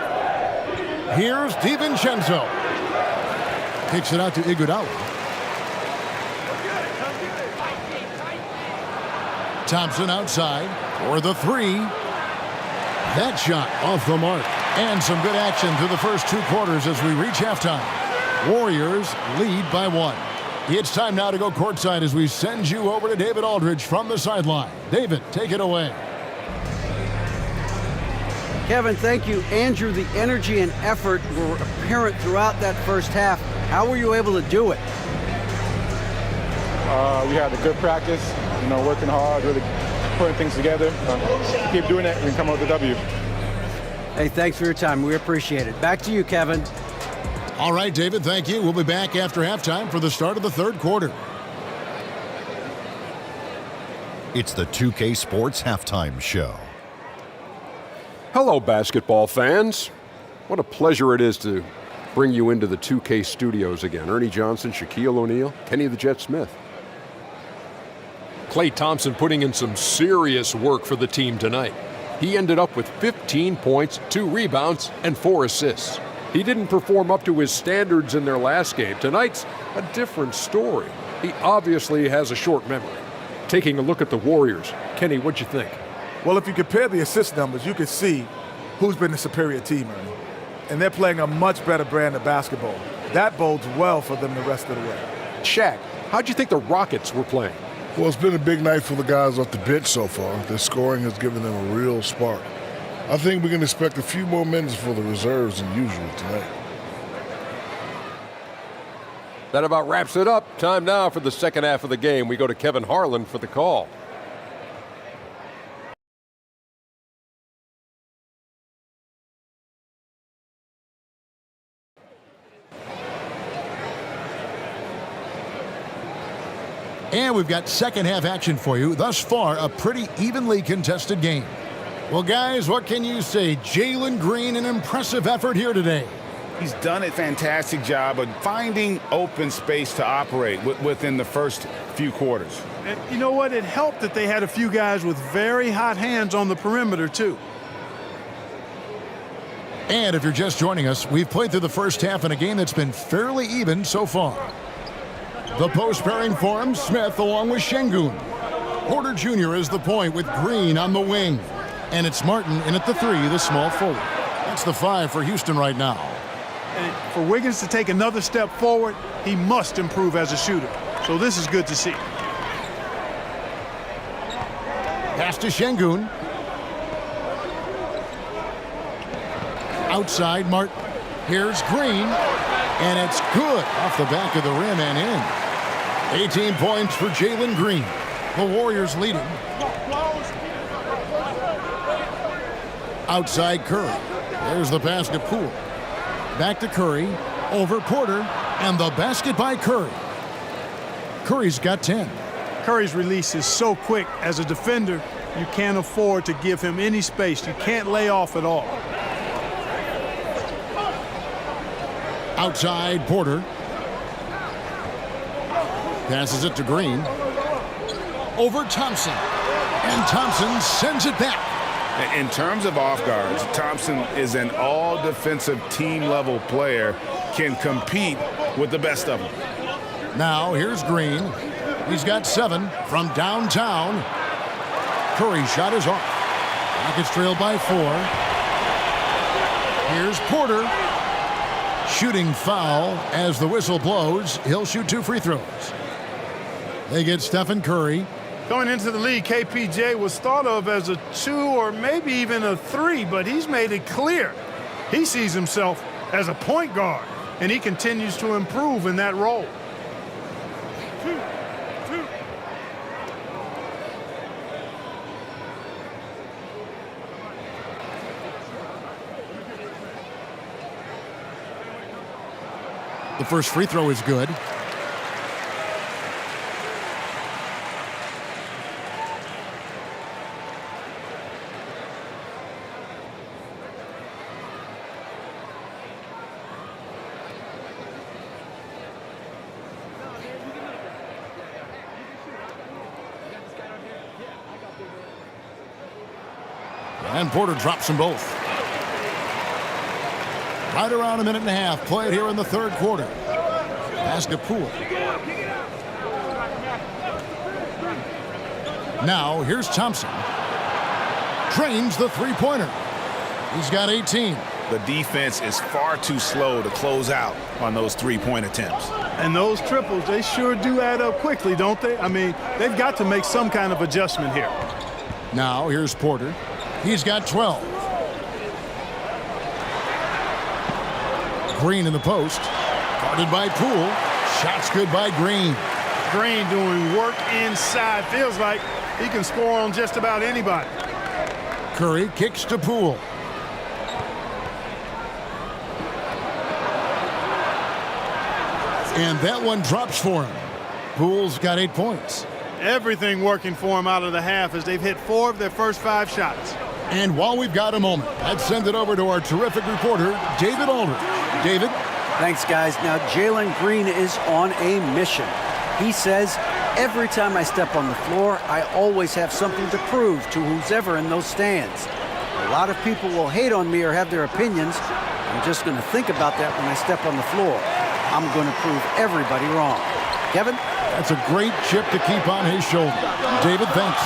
Here's DiVincenzo. Kicks it out to Iguodala. Thompson outside for the 3. That shot off the mark. And some good action through the first 2 quarters as we reach halftime. Warriors lead by 1. It's time now to go courtside as we send you over to David Aldridge from the sideline. David, take it away. Kevin, thank you. Andrew, the energy and effort were apparent throughout that first half. How were you able to do it? We had a good practice, you know, working hard, really putting things together. Keep doing that and come out with a W. Hey, thanks for your time. We appreciate it. Back to you, Kevin. All right, David, thank you. We'll be back after halftime for the start of the third quarter. It's the 2K Sports Halftime Show. Hello, basketball fans. What a pleasure it is to bring you into the 2K studios again. Ernie Johnson, Shaquille O'Neal, Kenny the Jet Smith. Klay Thompson putting in some serious work for the team tonight. He ended up with 15 points, 2 rebounds, and 4 assists. He didn't perform up to his standards in their last game. Tonight's a different story. He obviously has a short memory. Taking a look at the Warriors, Kenny, what'd you think? Well, if you compare the assist numbers, you can see who's been the superior team, Ernie. And they're playing a much better brand of basketball. That bodes well for them the rest of the way. Shaq, how'd you think the Rockets were playing? Well, it's been a big night for the guys off the bench so far. Their scoring has given them a real spark. I think we can expect a few more minutes for the reserves than usual tonight. That about wraps it up. Time now for the second half of the game. We go to Kevin Harlan for the call. And we've got second half action for you. Thus far, a pretty evenly contested game. Well, guys, what can you say? Jalen Green, an impressive effort here today. He's done a fantastic job of finding open space to operate within the first few quarters. And you know what? It helped that they had a few guys with very hot hands on the perimeter, too. And if you're just joining us, we've played through the first half in a game that's been fairly even so far. The post pairing for him, Smith along with Şengün. Porter Jr. is the point with Green on the wing. And it's Martin in at the 3, the small forward. That's the 5 for Houston right now. And for Wiggins to take another step forward, he must improve as a shooter. So this is good to see. Pass to Şengün. Outside Martin. Here's Green. And it's good off the back of the rim and in. 18 points for Jalen Green. The Warriors leading. Outside Curry. There's the pass to Poole. Back to Curry. Over Porter. And the basket by Curry. Curry's got 10. Curry's release is so quick. As a defender, you can't afford to give him any space. You can't lay off at all. Outside Porter. Passes it to Green. Over Thompson. And Thompson sends it back. In terms of off guards, Thompson is an all-defensive team-level player, can compete with the best of them. Now here's Green. He's got 7 from downtown. Curry's shot is off. Rockets trailed by 4. Here's Porter. Shooting foul as the whistle blows. He'll shoot 2 free throws. They get Stephen Curry. Going into the league, KPJ was thought of as a 2 or maybe even a 3, but he's made it clear he sees himself as a point guard, and he continues to improve in that role. The first free throw is good. And Porter drops them both. Right around a minute and a half played here in the third quarter. Pass to Poole. Now here's Thompson. Trains the three-pointer. He's got 18. The defense is far too slow to close out on those three-point attempts. And those triples, they sure do add up quickly, don't they? I mean, they've got to make some kind of adjustment here. Now here's Porter. He's got 12. Green in the post. Guarded by Poole. Shots good by Green. Green doing work inside. Feels like he can score on just about anybody. Curry kicks to Poole. And that one drops for him. Poole's got 8 points. Everything working for him out of the half as they've hit 4 of their first 5 shots. And while we've got a moment, let's send it over to our terrific reporter, David Aldridge. David? Thanks, guys. Now, Jalen Green is on a mission. He says, every time I step on the floor, I always have something to prove to who's ever in those stands. A lot of people will hate on me or have their opinions. I'm just going to think about that when I step on the floor. I'm going to prove everybody wrong. Kevin? That's a great chip to keep on his shoulder. David, thanks.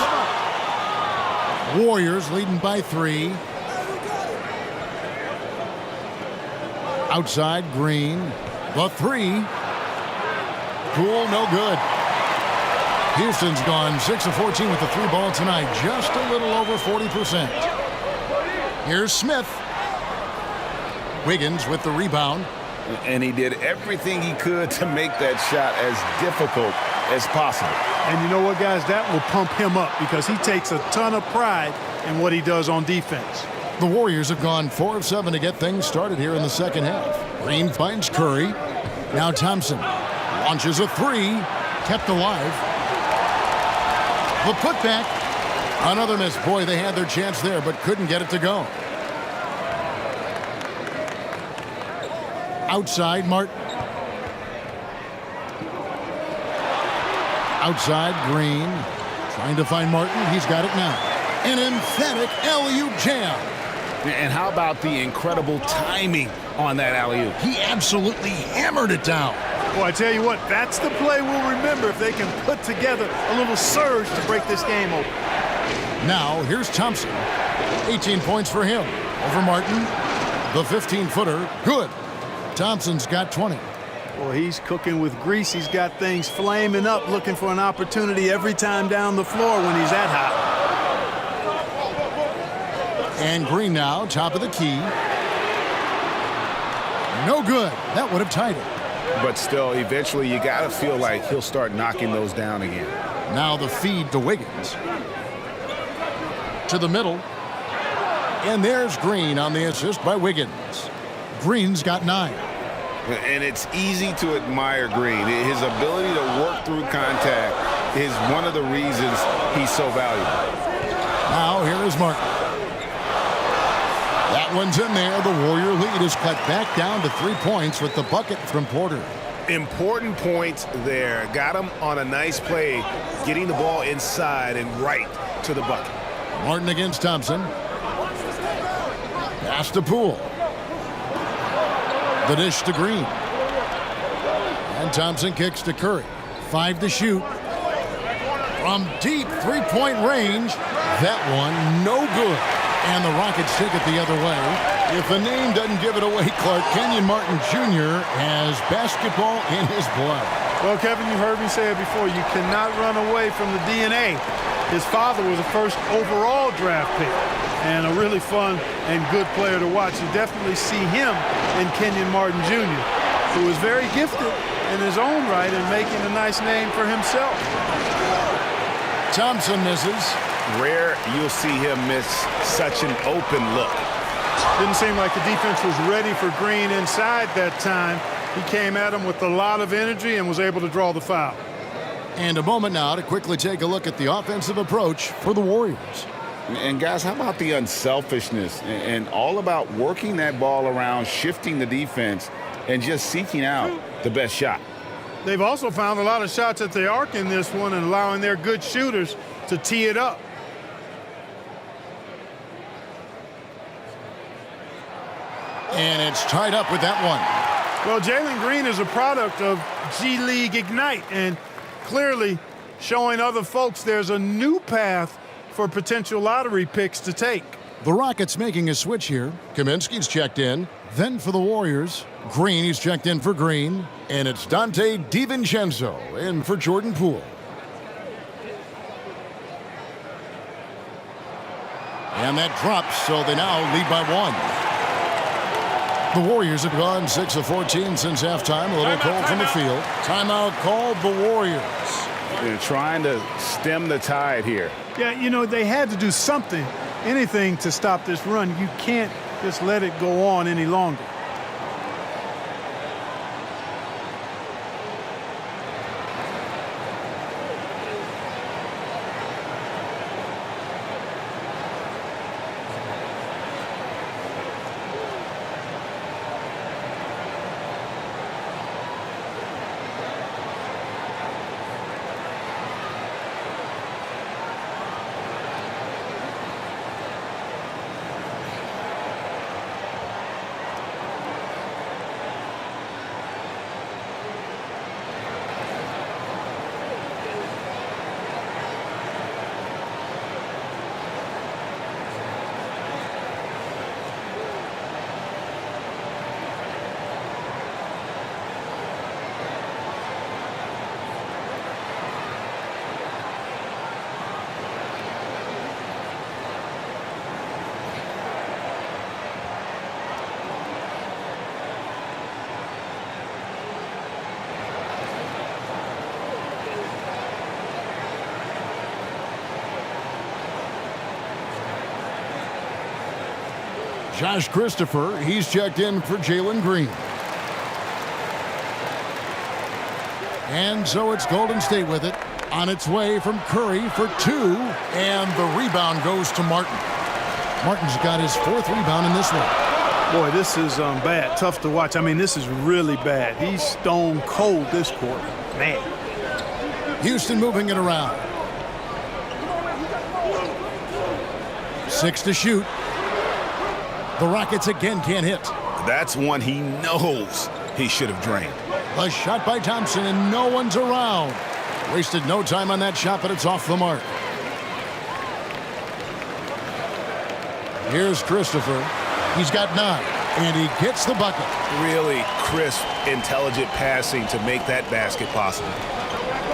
Warriors leading by 3. Outside, Green. The 3. Poole, no good. Houston's gone 6 of 14 with the 3 ball tonight. Just a little over 40%. Here's Smith. Wiggins with the rebound. And he did everything he could to make that shot as difficult as possible. And you know what, guys? That will pump him up because he takes a ton of pride in what he does on defense. The Warriors have gone 4 of 7 to get things started here in the second half. Green finds Curry. Now Thompson launches a 3, kept alive. The putback. Another miss. Boy, they had their chance there, but couldn't get it to go. Outside, Martin. Outside, Green. Trying to find Martin. He's got it now. An emphatic alley-oop jam. And how about the incredible timing on that alley-oop? He absolutely hammered it down. Well, I tell you what, that's the play we'll remember if they can put together a little surge to break this game open. Now, here's Thompson. 18 points for him. Over Martin. The 15-footer. Good. Thompson's got 20. Well, he's cooking with grease. He's got things flaming up, looking for an opportunity every time down the floor when he's that hot. And Green now, top of the key. No good. That would have tied it. But still, eventually, you got to feel like he'll start knocking those down again. Now the feed to Wiggins. To the middle. And there's Green on the assist by Wiggins. Green's got 9. And it's easy to admire Green. His ability to work through contact is one of the reasons he's so valuable. Now here is Martin. That one's in there. The Warrior lead is cut back down to 3 points with the bucket from Porter. Important points there. Got him on a nice play, getting the ball inside and right to the bucket. Martin against Thompson. Pass to Poole. The dish to Green. And Thompson kicks to Curry. 5 to shoot. From deep three-point range. That one no good. And the Rockets take it the other way. If the name doesn't give it away, Clark, Kenyon Martin Jr. has basketball in his blood. Well, Kevin, you heard me say it before. You cannot run away from the DNA. His father was a first overall draft pick and a really fun and good player to watch. You definitely see him in Kenyon Martin Jr., who is very gifted in his own right and making a nice name for himself. Thompson misses. Rare you'll see him miss such an open look. Didn't seem like the defense was ready for Green inside that time. He came at him with a lot of energy and was able to draw the foul. And a moment now to quickly take a look at the offensive approach for the Warriors. And guys, how about the unselfishness and all about working that ball around, shifting the defense, and just seeking out the best shot. They've also found a lot of shots at the arc in this one and allowing their good shooters to tee it up. And it's tied up with that one. Well, Jalen Green is a product of G League Ignite and clearly showing other folks there's a new path for potential lottery picks to take. The Rockets making a switch here. Kaminsky's checked in. Then for the Warriors, Green, he's checked in for Green. And it's Dante DiVincenzo in for Jordan Poole. And that drops, so they now lead by 1. The Warriors have gone 6 of 14 since halftime. A little cold from the field. Timeout called the Warriors. They're trying to stem the tide here. Yeah, you know, they had to do something, anything to stop this run. You can't just let it go on any longer. Josh Christopher, he's checked in for Jalen Green. And so it's Golden State with it. On its way from Curry for 2. And the rebound goes to Martin. Martin's got his 4th rebound in this one. Boy, this is bad. Tough to watch. I mean, this is really bad. He's stone cold this quarter. Man. Houston moving it around. 6 to shoot. The Rockets again can't hit. That's one he knows he should have drained. A shot by Thompson, and no one's around. Wasted no time on that shot, but it's off the mark. Here's Christopher. He's got 9, and he gets the bucket. Really crisp, intelligent passing to make that basket possible.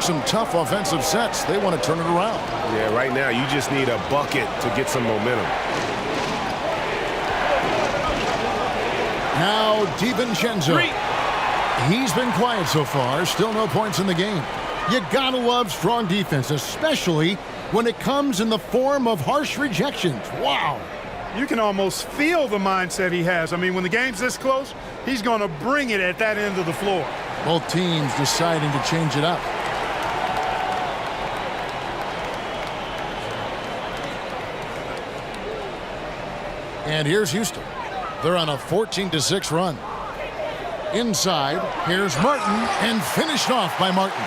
Some tough offensive sets. They want to turn it around. Yeah, right now you just need a bucket to get some momentum. Now DiVincenzo. He's been quiet so far. Still no points in the game. You gotta love strong defense, especially when it comes in the form of harsh rejections. Wow. You can almost feel the mindset he has. I mean, when the game's this close, he's going to bring it at that end of the floor. Both teams deciding to change it up. And here's Houston. They're on a 14-6 run. Inside, here's Martin, and finished off by Martin.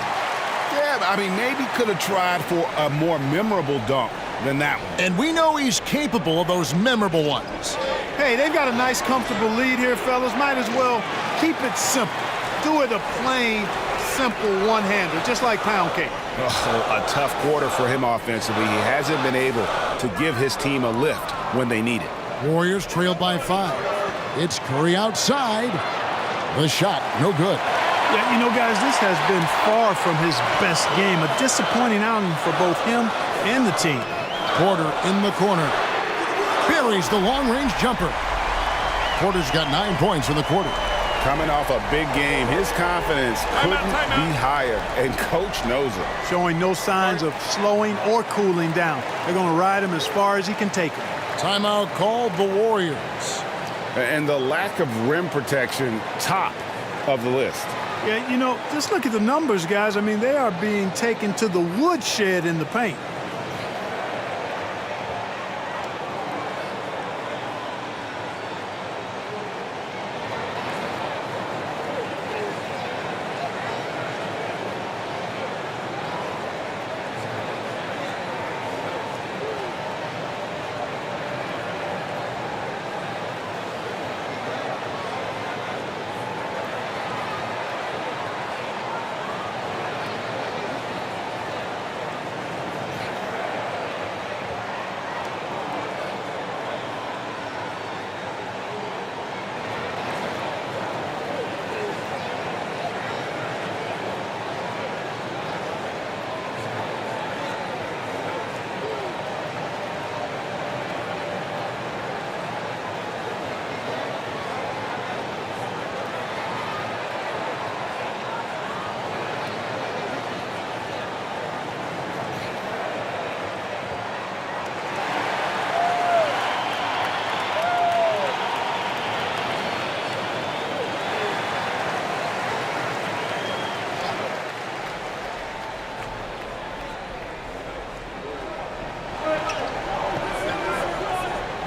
Yeah, I mean, maybe could have tried for a more memorable dunk than that one. And we know he's capable of those memorable ones. Hey, they've got a nice, comfortable lead here, fellas. Might as well keep it simple. Do it a plain, simple one-hander, just like pound cake. Oh, a tough quarter for him offensively. He hasn't been able to give his team a lift when they need it. Warriors trailed by 5. It's Curry outside. The shot, no good. Yeah, you know, guys, this has been far from his best game. A disappointing outing for both him and the team. Porter in the corner. Buries the long-range jumper. Porter's got 9 points in the quarter. Coming off a big game, his confidence couldn't be higher, and coach knows it. Showing no signs of slowing or cooling down. They're going to ride him as far as he can take him. Timeout called the Warriors. And the lack of rim protection, top of the list. Yeah, you know, just look at the numbers, guys. I mean, they are being taken to the woodshed in the paint.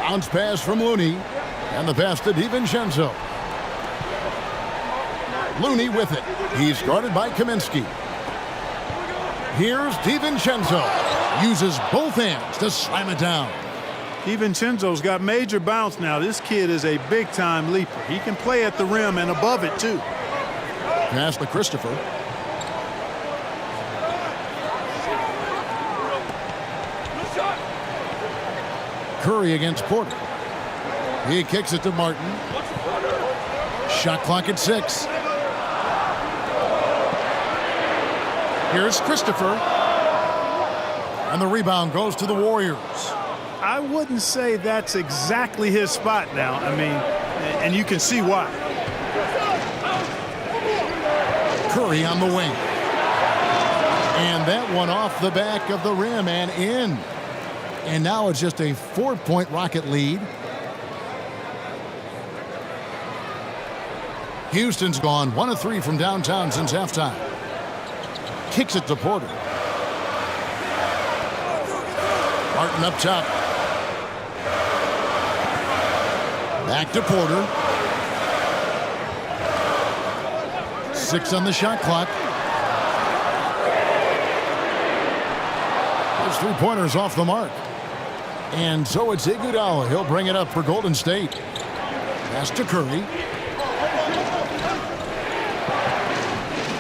Bounce pass from Looney. And the pass to DiVincenzo. Looney with it. He's guarded by Kaminsky. Here's DiVincenzo. Uses both hands to slam it down. DiVincenzo's got major bounce now. This kid is a big-time leaper. He can play at the rim and above it, too. Pass to Christopher. Curry against Porter. He kicks it to Martin. Shot clock at 6. Here's Christopher. And the rebound goes to the Warriors. I wouldn't say that's exactly his spot now. I mean, and you can see why. Curry on the wing. And that one off the back of the rim and in. And now it's just a 4-point Rocket lead. Houston's gone 1 of 3 from downtown since halftime. Kicks it to Porter. Martin up top. Back to Porter. 6 on the shot clock. His three-pointer's off the mark. And so it's Iguodala. He'll bring it up for Golden State. Pass to Curry.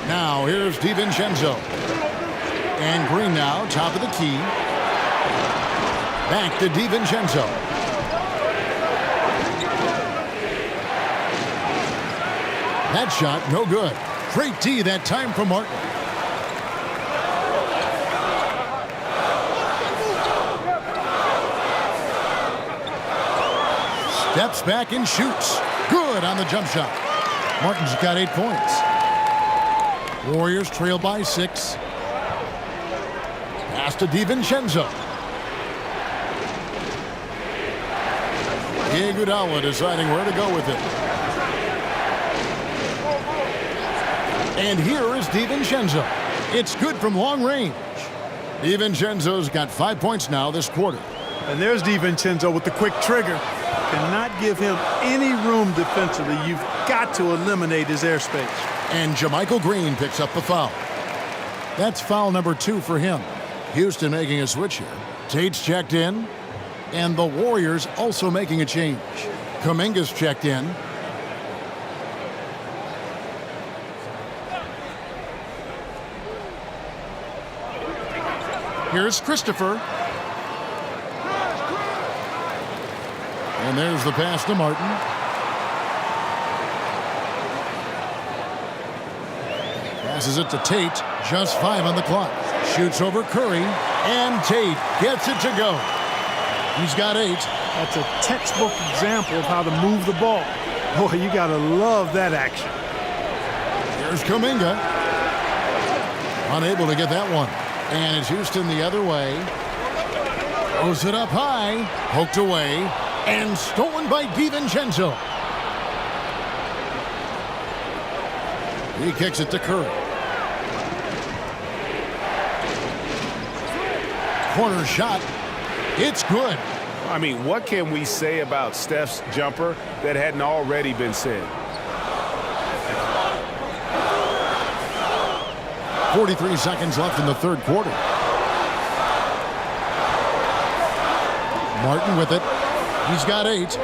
Now here's DiVincenzo. And Green now, top of the key. Back to DiVincenzo. That shot, no good. Great D that time from Martin. Steps back and shoots. Good on the jump shot. Martin's got 8 points. Warriors trail by 6. Pass to DiVincenzo. Iguodala deciding where to go with it. And here is DiVincenzo. It's good from long range. DiVincenzo's got 5 points now this quarter. And there's DiVincenzo with the quick trigger. Cannot give him any room defensively. You've got to eliminate his airspace. And JaMychal Green picks up the foul. That's foul number 2 for him. Houston making a switch here. Tate's checked in. And the Warriors also making a change. Kuminga's checked in. Here's Christopher. And there's the pass to Martin. Passes it to Tate. Just 5 on the clock. Shoots over Curry. And Tate gets it to go. He's got 8. That's a textbook example of how to move the ball. Boy, you got to love that action. Here's Kuminga. Unable to get that one. And it's Houston the other way. Throws it up high. Poked away. And stolen by DiVincenzo. He kicks it to Curry. Corner shot. It's good. I mean, what can we say about Steph's jumper that hadn't already been said? 43 seconds left in the third quarter. Martin with it. He's got 8.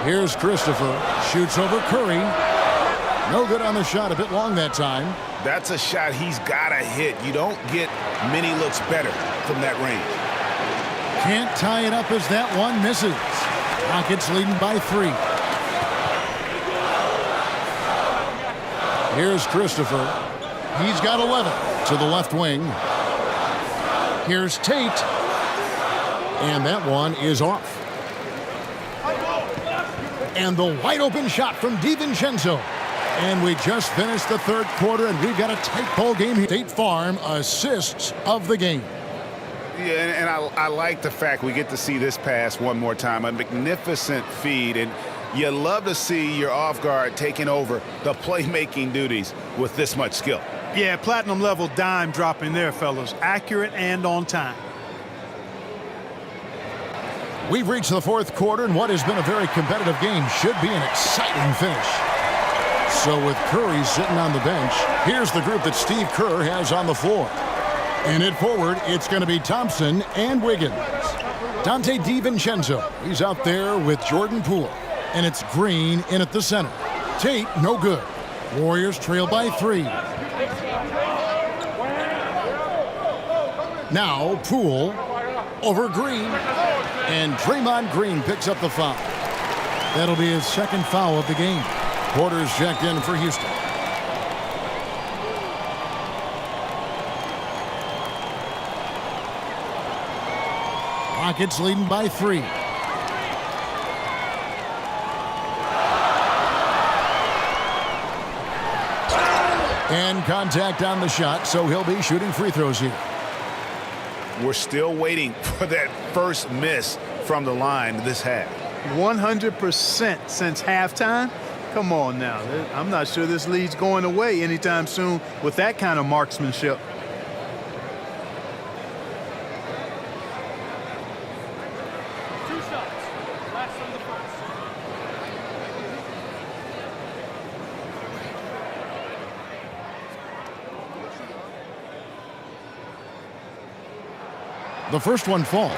Here's Christopher. Shoots over Curry. No good on the shot. A bit long that time. That's a shot he's got to hit. You don't get many looks better from that range. Can't tie it up as that one misses. Rockets leading by 3. Here's Christopher. He's got 11 to the left wing. Here's Tate. And that one is off. And the wide open shot from DiVincenzo. And we just finished the third quarter, and we've got a tight ball game here. State Farm assists of the game. Yeah, and I like the fact we get to see this pass one more time. A magnificent feed, and you love to see your off guard taking over the playmaking duties with this much skill. Yeah, platinum level dime dropping there, fellas. Accurate and on time. We've reached the fourth quarter, and what has been a very competitive game should be an exciting finish. So with Curry sitting on the bench, here's the group that Steve Kerr has on the floor. And at forward, it's going to be Thompson and Wiggins. Donte DiVincenzo, he's out there with Jordan Poole. And it's Green in at the center. Tate, no good. Warriors trail by 3. Now Poole over Green. And Draymond Green picks up the foul. That'll be his second foul of the game. Porter's checked in for Houston. Rockets leading by 3. And contact on the shot, so he'll be shooting free throws here. We're still waiting for that first miss from the line this half. 100% since halftime. Come on now. I'm not sure this lead's going away anytime soon with that kind of marksmanship. The first one falls.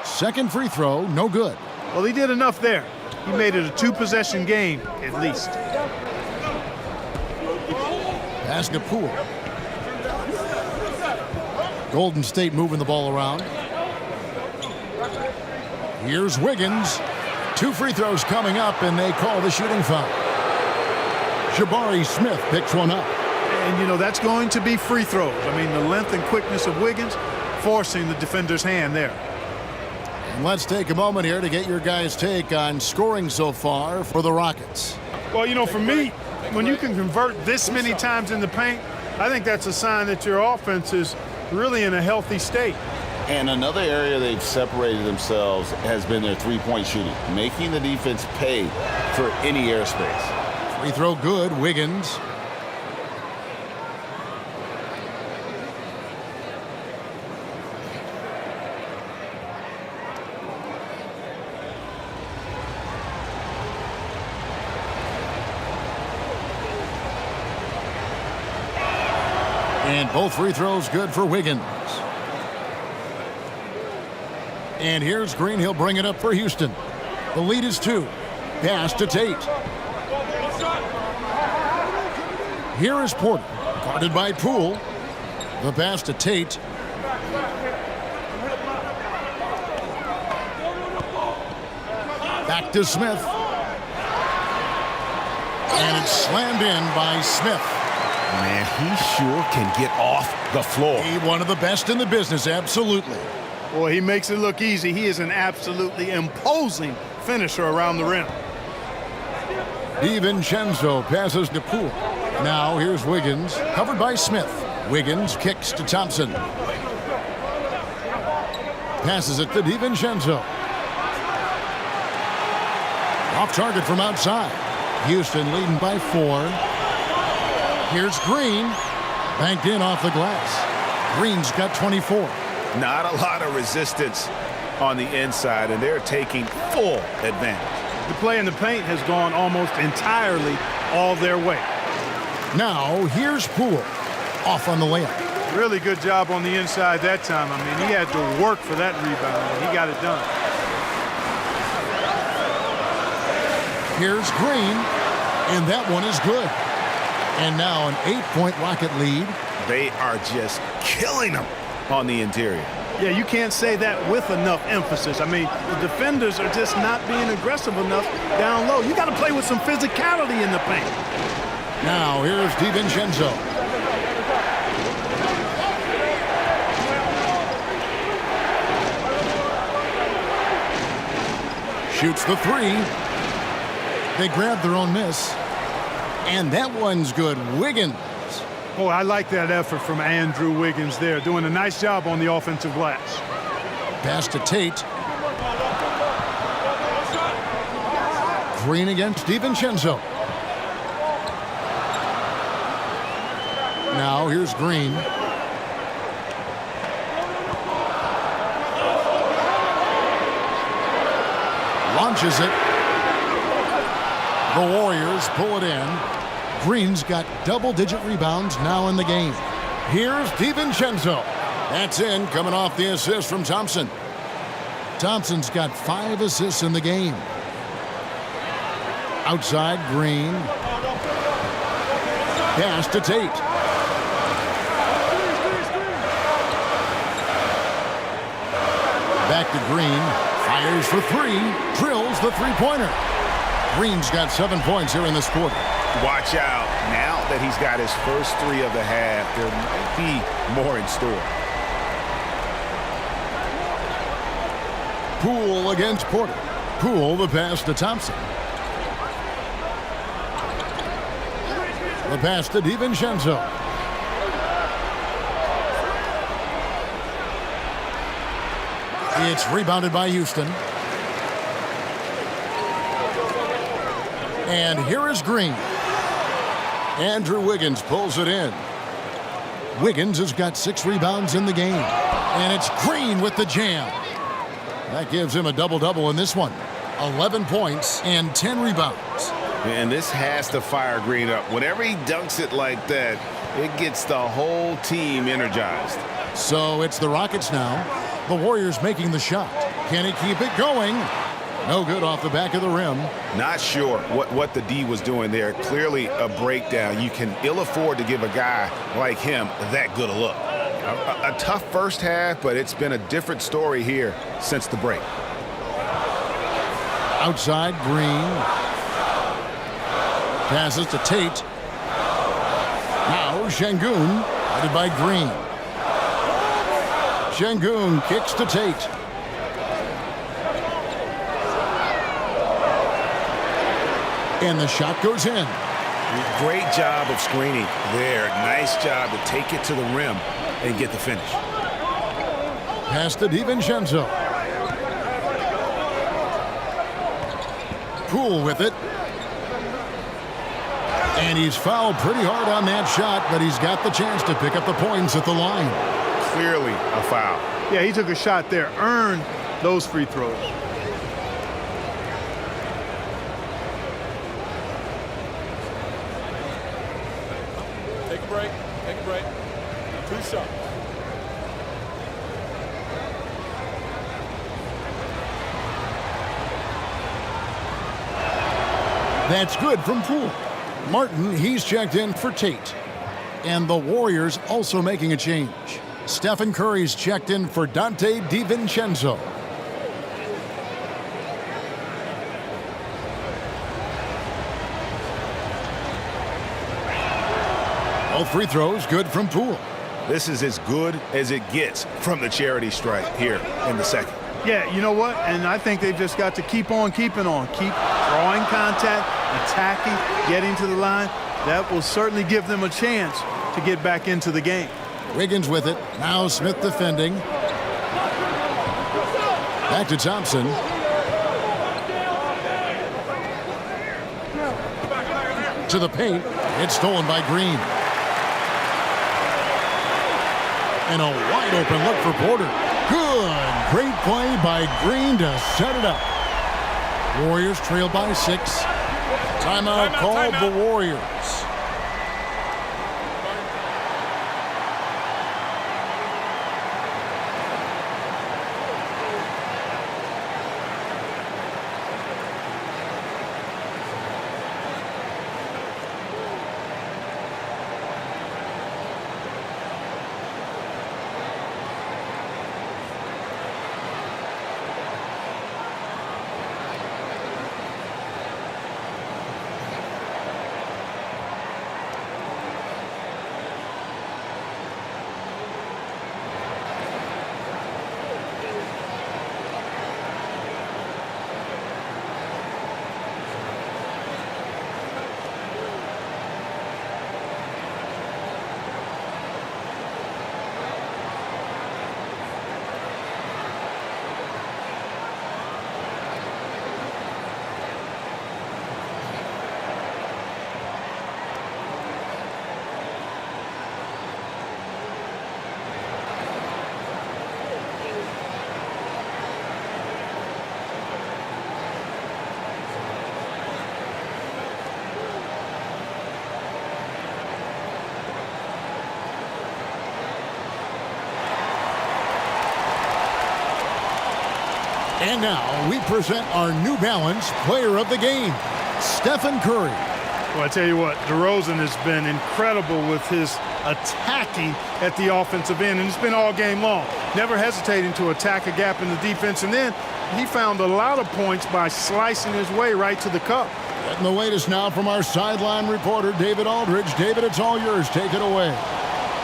Second free throw, no good. Well, he did enough there. He made it a two-possession game, at least. Pass to Poole. Golden State moving the ball around. Here's Wiggins. 2 free throws coming up, and they call the shooting foul. Jabari Smith picks one up. And, you know, that's going to be free throws. I mean, the length and quickness of Wiggins forcing the defender's hand there. And let's take a moment here to get your guys' take on scoring so far for the Rockets. Well, you know, for me, when you can convert this many times in the paint, I think that's a sign that your offense is really in a healthy state. And another area they've separated themselves has been their three-point shooting, making the defense pay for any airspace. Free throw good, Wiggins. And both free throws good for Wiggins. And here's Green. He'll bring it up for Houston. The lead is 2. Pass to Tate. Here is Porter. Guarded by Poole. The pass to Tate. Back to Smith. And it's slammed in by Smith. Man, he sure can get off the floor. He one of the best in the business, absolutely. Boy, he makes it look easy. He is an absolutely imposing finisher around the rim. DiVincenzo passes to Poole. Now here's Wiggins, covered by Smith. Wiggins kicks to Thompson. Passes it to DiVincenzo. Off target from outside. Houston leading by 4. Here's Green. Banked in off the glass. Green's got 24. Not a lot of resistance on the inside, and they're taking full advantage. The play in the paint has gone almost entirely all their way. Now here's Poole. Off on the layup. Really good job on the inside that time. I mean, he had to work for that rebound, and he got it done. Here's Green, and that one is good. And now an 8-point Rocket lead. They are just killing them on the interior. Yeah, you can't say that with enough emphasis. I mean, the defenders are just not being aggressive enough down low. You got to play with some physicality in the paint. Now here's DiVincenzo. Shoots the 3. They grab their own miss. And that one's good. Wiggins. Oh, I like that effort from Andrew Wiggins there, doing a nice job on the offensive glass. Pass to Tate. Green against DiVincenzo. Now here's Green. Launches it. The Warriors pull it in. Green's got double-digit rebounds now in the game. Here's DiVincenzo. That's in, coming off the assist from Thompson. Thompson's got 5 assists in the game. Outside, Green. Pass to Tate. Back to Green. Fires for 3. Drills the three-pointer. Green's got 7 points here in this quarter. Watch out. Now that he's got his first 3 of the half. There might be more in store. Poole against Porter. Poole the pass to Thompson. The pass to DiVincenzo. It's rebounded by Houston. And here is Green. Andrew Wiggins pulls it in. Wiggins has got 6 rebounds in the game. And it's Green with the jam. That gives him a double-double in this one. 11 points and 10 rebounds. And this has to fire Green up. Whenever he dunks it like that, it gets the whole team energized. So it's the Rockets now. The Warriors making the shot. Can he keep it going? No good off the back of the rim. Not sure what the D was doing there. Clearly a breakdown. You can ill afford to give a guy like him that good a look. A tough first half, but it's been a different story here since the break. Outside, Green. Passes to Tate. Now Şengün, headed by Green. Şengün kicks to Tate. And the shot goes in. Great job of screening there. Nice job to take it to the rim and get the finish. Pass to DiVincenzo. Poole with it. And he's fouled pretty hard on that shot, but he's got the chance to pick up the points at the line. Clearly a foul. Yeah, he took a shot there, earned those free throws. Take a break. Take a break. 2 shots. That's good from Poole. Martin, he's checked in for Tate. And the Warriors also making a change. Stephen Curry's checked in for Dante DiVincenzo. All free throws good from Poole. This is as good as it gets from the charity stripe here in the second. Yeah, you know what? And I think they've just got to keep on keeping on. Keep drawing contact, attacking, getting to the line. That will certainly give them a chance to get back into the game. Wiggins with it. Now Smith defending. Back to Thompson. To the paint. It's stolen by Green. And a wide open look for Porter. Good. Great play by Green to set it up. Warriors trail by 6. Timeout called the Warriors. And now we present our New Balance Player of the Game, Stephen Curry. Well, I tell you what, DeRozan has been incredible with his attacking at the offensive end, and it's been all game long. Never hesitating to attack a gap in the defense, and then he found a lot of points by slicing his way right to the cup. Getting the latest now from our sideline reporter, David Aldridge. David, it's all yours. Take it away.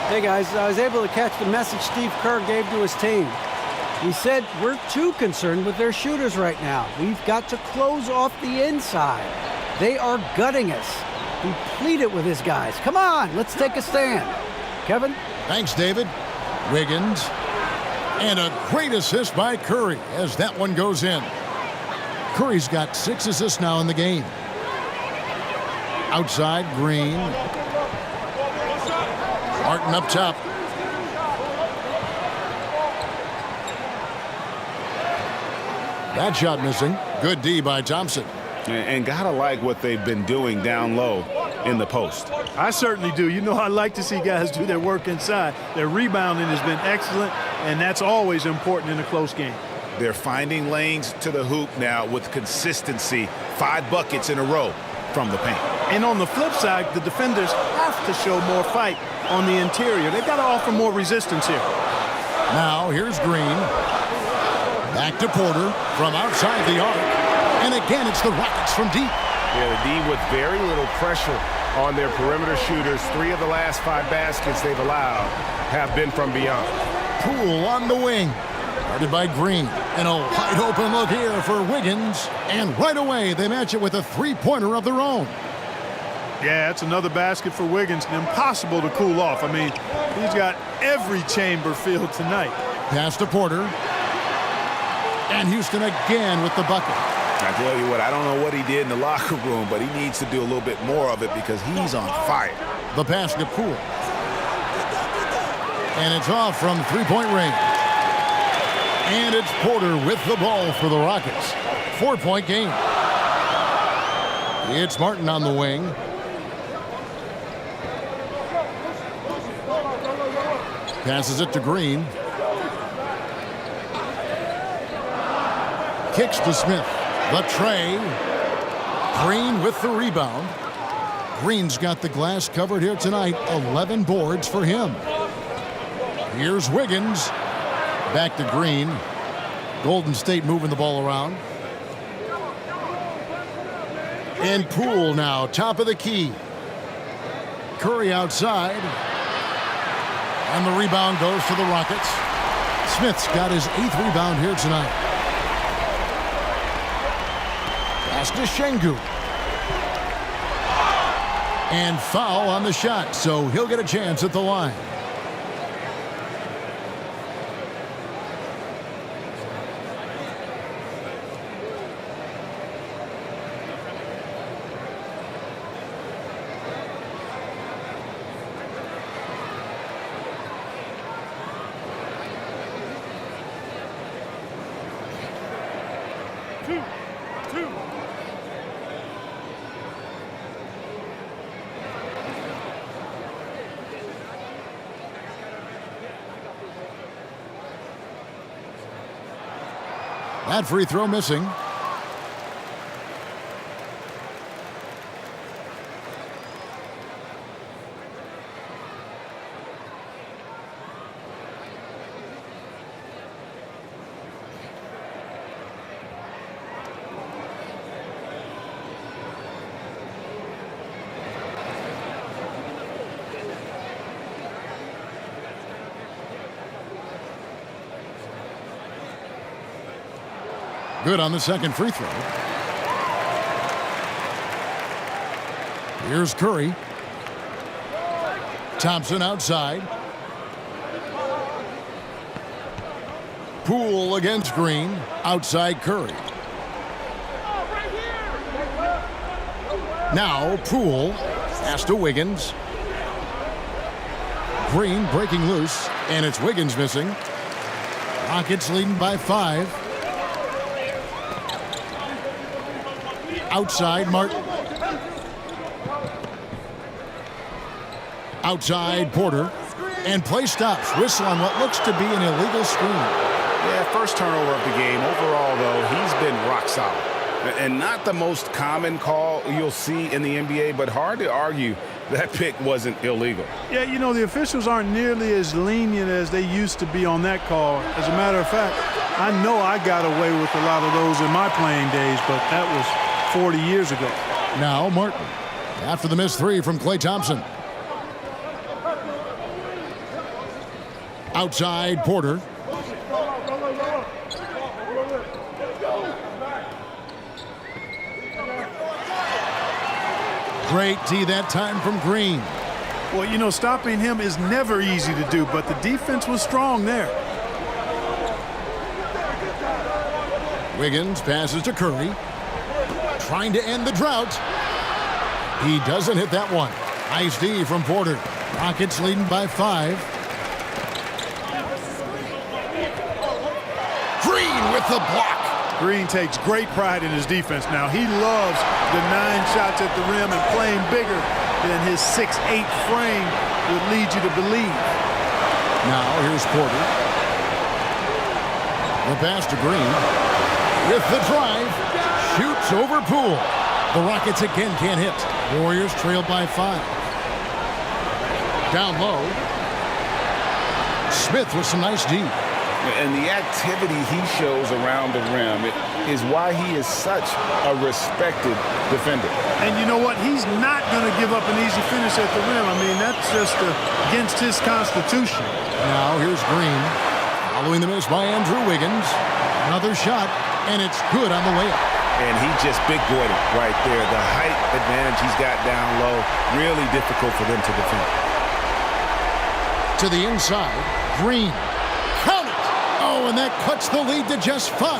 Hey, guys, I was able to catch the message Steve Kerr gave to his team. He said, we're too concerned with their shooters right now. We've got to close off the inside. They are gutting us. He pleaded with his guys. Come on, let's take a stand. Kevin? Thanks, David. Wiggins. And a great assist by Curry as that one goes in. Curry's got 6 assists now in the game. Outside, Green. Martin up top. That shot missing. Good D by Thompson. And gotta like what they've been doing down low in the post. I certainly do. You know, I like to see guys do their work inside. Their rebounding has been excellent, and that's always important in a close game. They're finding lanes to the hoop now with consistency. 5 buckets in a row from the paint. And on the flip side, the defenders have to show more fight on the interior. They've got to offer more resistance here. Now, here's Green. Back to Porter from outside the arc. And again, it's the Rockets from deep. Yeah, the D with very little pressure on their perimeter shooters. 3 of the last 5 baskets they've allowed have been from beyond. Poole on the wing. Guarded by Green. And a wide open look here for Wiggins. And right away, they match it with a 3-pointer of their own. Yeah, it's another basket for Wiggins. Impossible to cool off. I mean, he's got every chamber filled tonight. Pass to Porter. And Houston again with the bucket. I tell you what, I don't know what he did in the locker room, but he needs to do a little bit more of it because he's on fire. The pass to Poole. And it's off from 3-point range. And it's Porter with the ball for the Rockets. 4-point game. It's Martin on the wing. Passes it to Green. Kicks to Smith. The tray. Green with the rebound. Green's got the glass covered here tonight. 11 boards for him. Here's Wiggins. Back to Green. Golden State moving the ball around. And Poole now, top of the key. Curry outside. And the rebound goes to the Rockets. Smith's got his 8th rebound here tonight. Pass to Şengün. And foul on the shot, so he'll get a chance at the line. That free throw missing. Good on the second free throw. Here's Curry. Thompson outside. Poole against Green. Outside Curry. Now Poole. Pass to Wiggins. Green breaking loose. And it's Wiggins missing. Rockets leading by 5. Outside Martin. Outside Porter. And play stops. Whistle on what looks to be an illegal screen. Yeah, first turnover of the game. Overall, though, he's been rock solid. And not the most common call you'll see in the NBA, but hard to argue that pick wasn't illegal. Yeah, you know, the officials aren't nearly as lenient as they used to be on that call. As a matter of fact, I know I got away with a lot of those in my playing days, but that was 40 years ago. Now Martin, after the missed three from Klay Thompson. Outside Porter. Great D that time from Green. Well, you know, stopping him is never easy to do, but the defense was strong there. Wiggins passes to Curry. Trying to end the drought. He doesn't hit that one. Nice D from Porter. Rockets leading by 5. Green with the block. Green takes great pride in his defense now. He loves the 9 shots at the rim and playing bigger than his 6'8" frame would lead you to believe. Now here's Porter. The pass to Green. With the drive. Shoots over Poole. The Rockets again can't hit. Warriors trail by 5. Down low. Smith with some nice D. And the activity he shows around the rim is why he is such a respected defender. And you know what? He's not going to give up an easy finish at the rim. I mean, that's just against his constitution. Now here's Green. Following the miss by Andrew Wiggins. Another shot, and it's good on the layup. And he just big boyed it right there. The height advantage he's got down low, really difficult for them to defend. To the inside, Green. Count it! Oh, and that cuts the lead to just 5.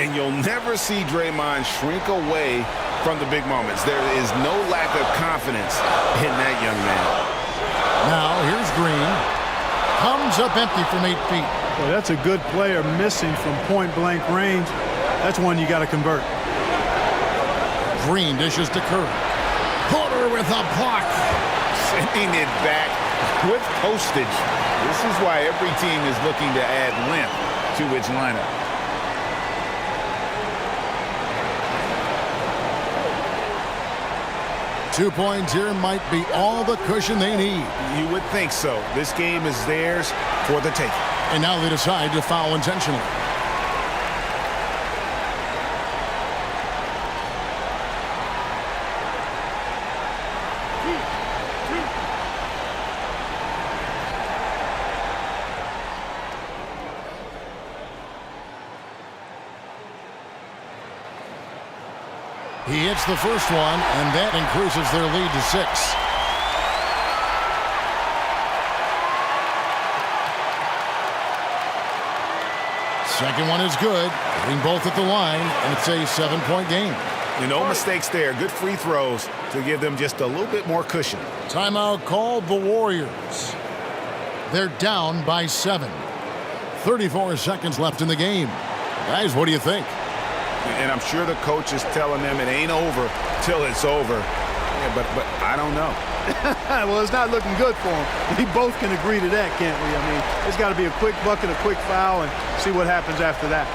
And you'll never see Draymond shrink away from the big moments. There is no lack of confidence in that young man. Now here's Green. Comes up empty from 8 feet. Well, that's a good player missing from point-blank range. That's one you got to convert. Green dishes to Curry. Porter with a block. Sending it back with postage. This is why every team is looking to add length to its lineup. Two points here might be all the cushion they need. You would think so. This game is theirs for the taking. And now they decide to foul intentionally. He hits the first one, and that increases their lead to 6. Second one is good. Hitting both at the line, and it's a 7-point game. No mistakes there. Good free throws to give them just a little bit more cushion. Timeout called the Warriors. They're down by 7. 34 seconds left in the game. Guys, what do you think? And I'm sure the coach is telling them it ain't over till it's over. Yeah, but I don't know. Well, it's not looking good for them. We both can agree to that, can't we? I mean, it's got to be a quick bucket, a quick foul, and see what happens after that.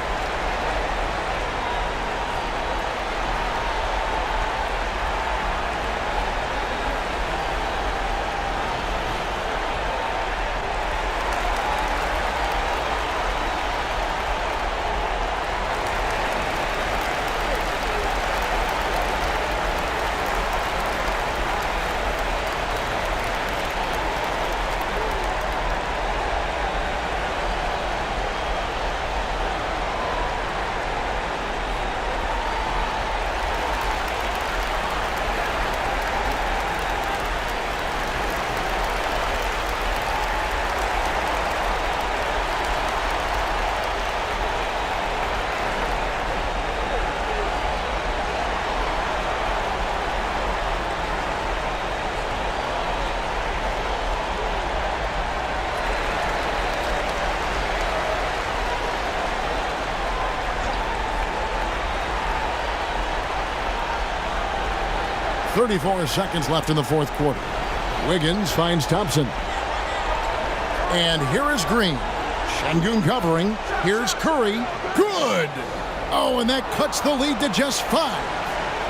.34 seconds left in the fourth quarter. Wiggins finds Thompson. And here is Green. Şengün covering. Here's Curry. Good! Oh, and that cuts the lead to just 5.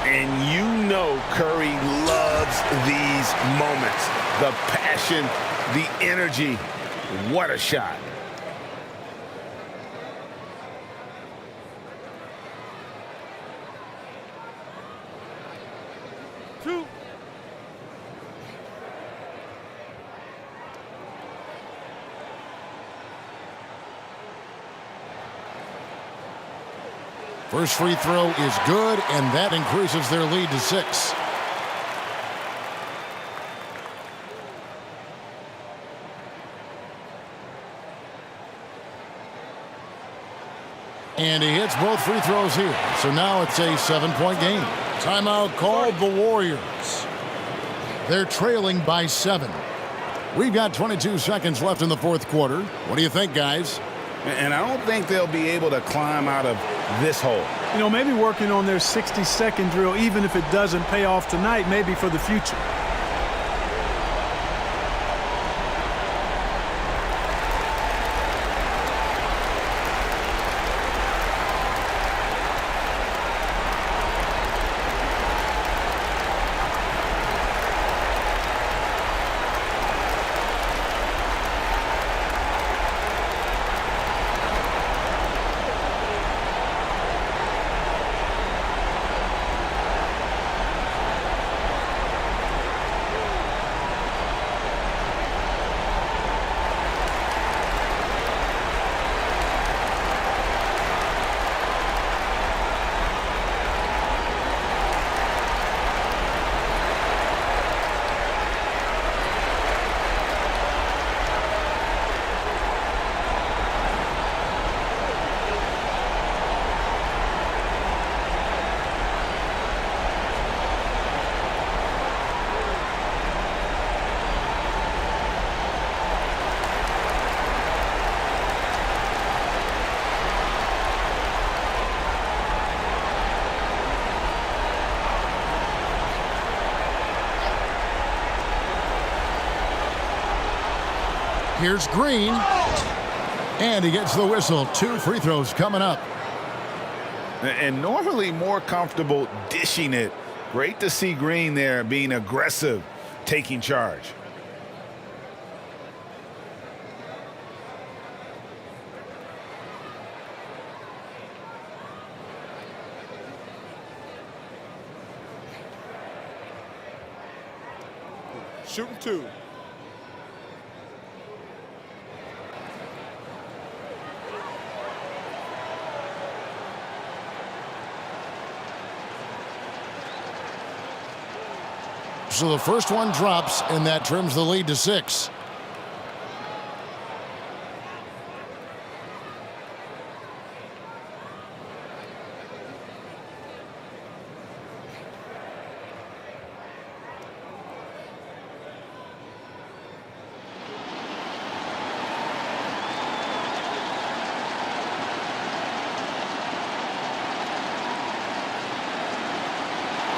And you know Curry loves these moments. The passion, the energy. What a shot. 2. First free throw is good, and that increases their lead to 6. And he hits both free throws here. So now it's a 7-point game. Timeout called the Warriors. They're trailing by 7. We've got 22 seconds left in the fourth quarter. What do you think, guys? And I don't think they'll be able to climb out of this hole. You know, maybe working on their 60-second drill, even if it doesn't pay off tonight, maybe for the future. Here's Green. And he gets the whistle. 2 free throws coming up. And normally more comfortable dishing it. Great to see Green there being aggressive, taking charge. Shooting 2. So the first one drops, and that trims the lead to 6.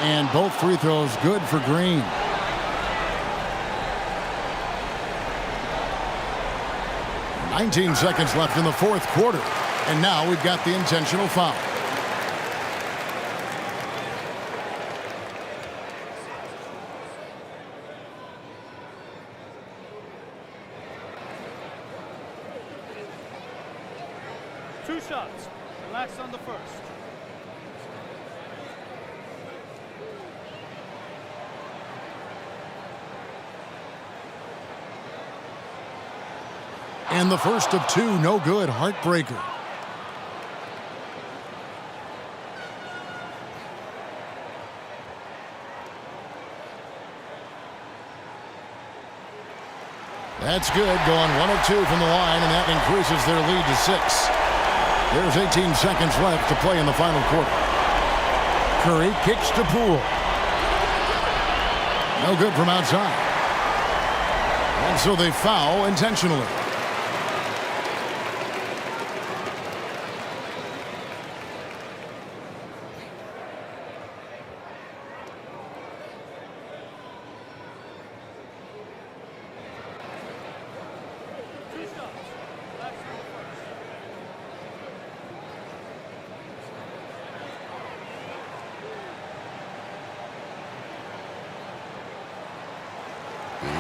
And both free throws good for Green. "19 seconds left in the fourth quarter. And now we've got the intentional foul. Two shots. Relax on the first. And the first of 2, no good, heartbreaker. That's good, going 1 of 2 from the line, and that increases their lead to 6. There's 18 seconds left to play in the final quarter. Curry kicks to Poole. No good from outside. And so they foul intentionally.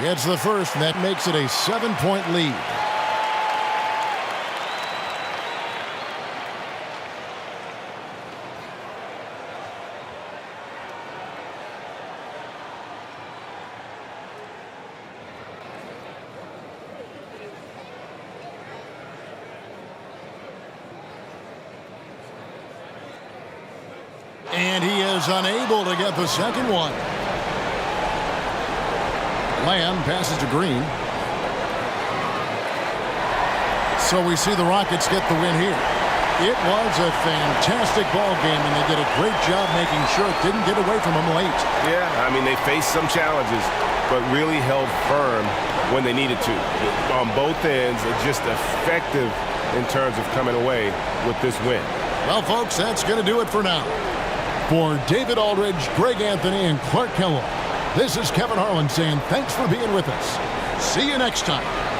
Gets the first, and that makes it a 7-point lead. And he is unable to get the second one. Lamb passes to Green. So we see the Rockets get the win here. It was a fantastic ball game, and they did a great job making sure it didn't get away from them late. Yeah, I mean, they faced some challenges, but really held firm when they needed to. On both ends, just effective in terms of coming away with this win. Well, folks, that's going to do it for now. For David Aldridge, Greg Anthony, and Clark Kellogg, this is Kevin Harlan saying thanks for being with us. See you next time.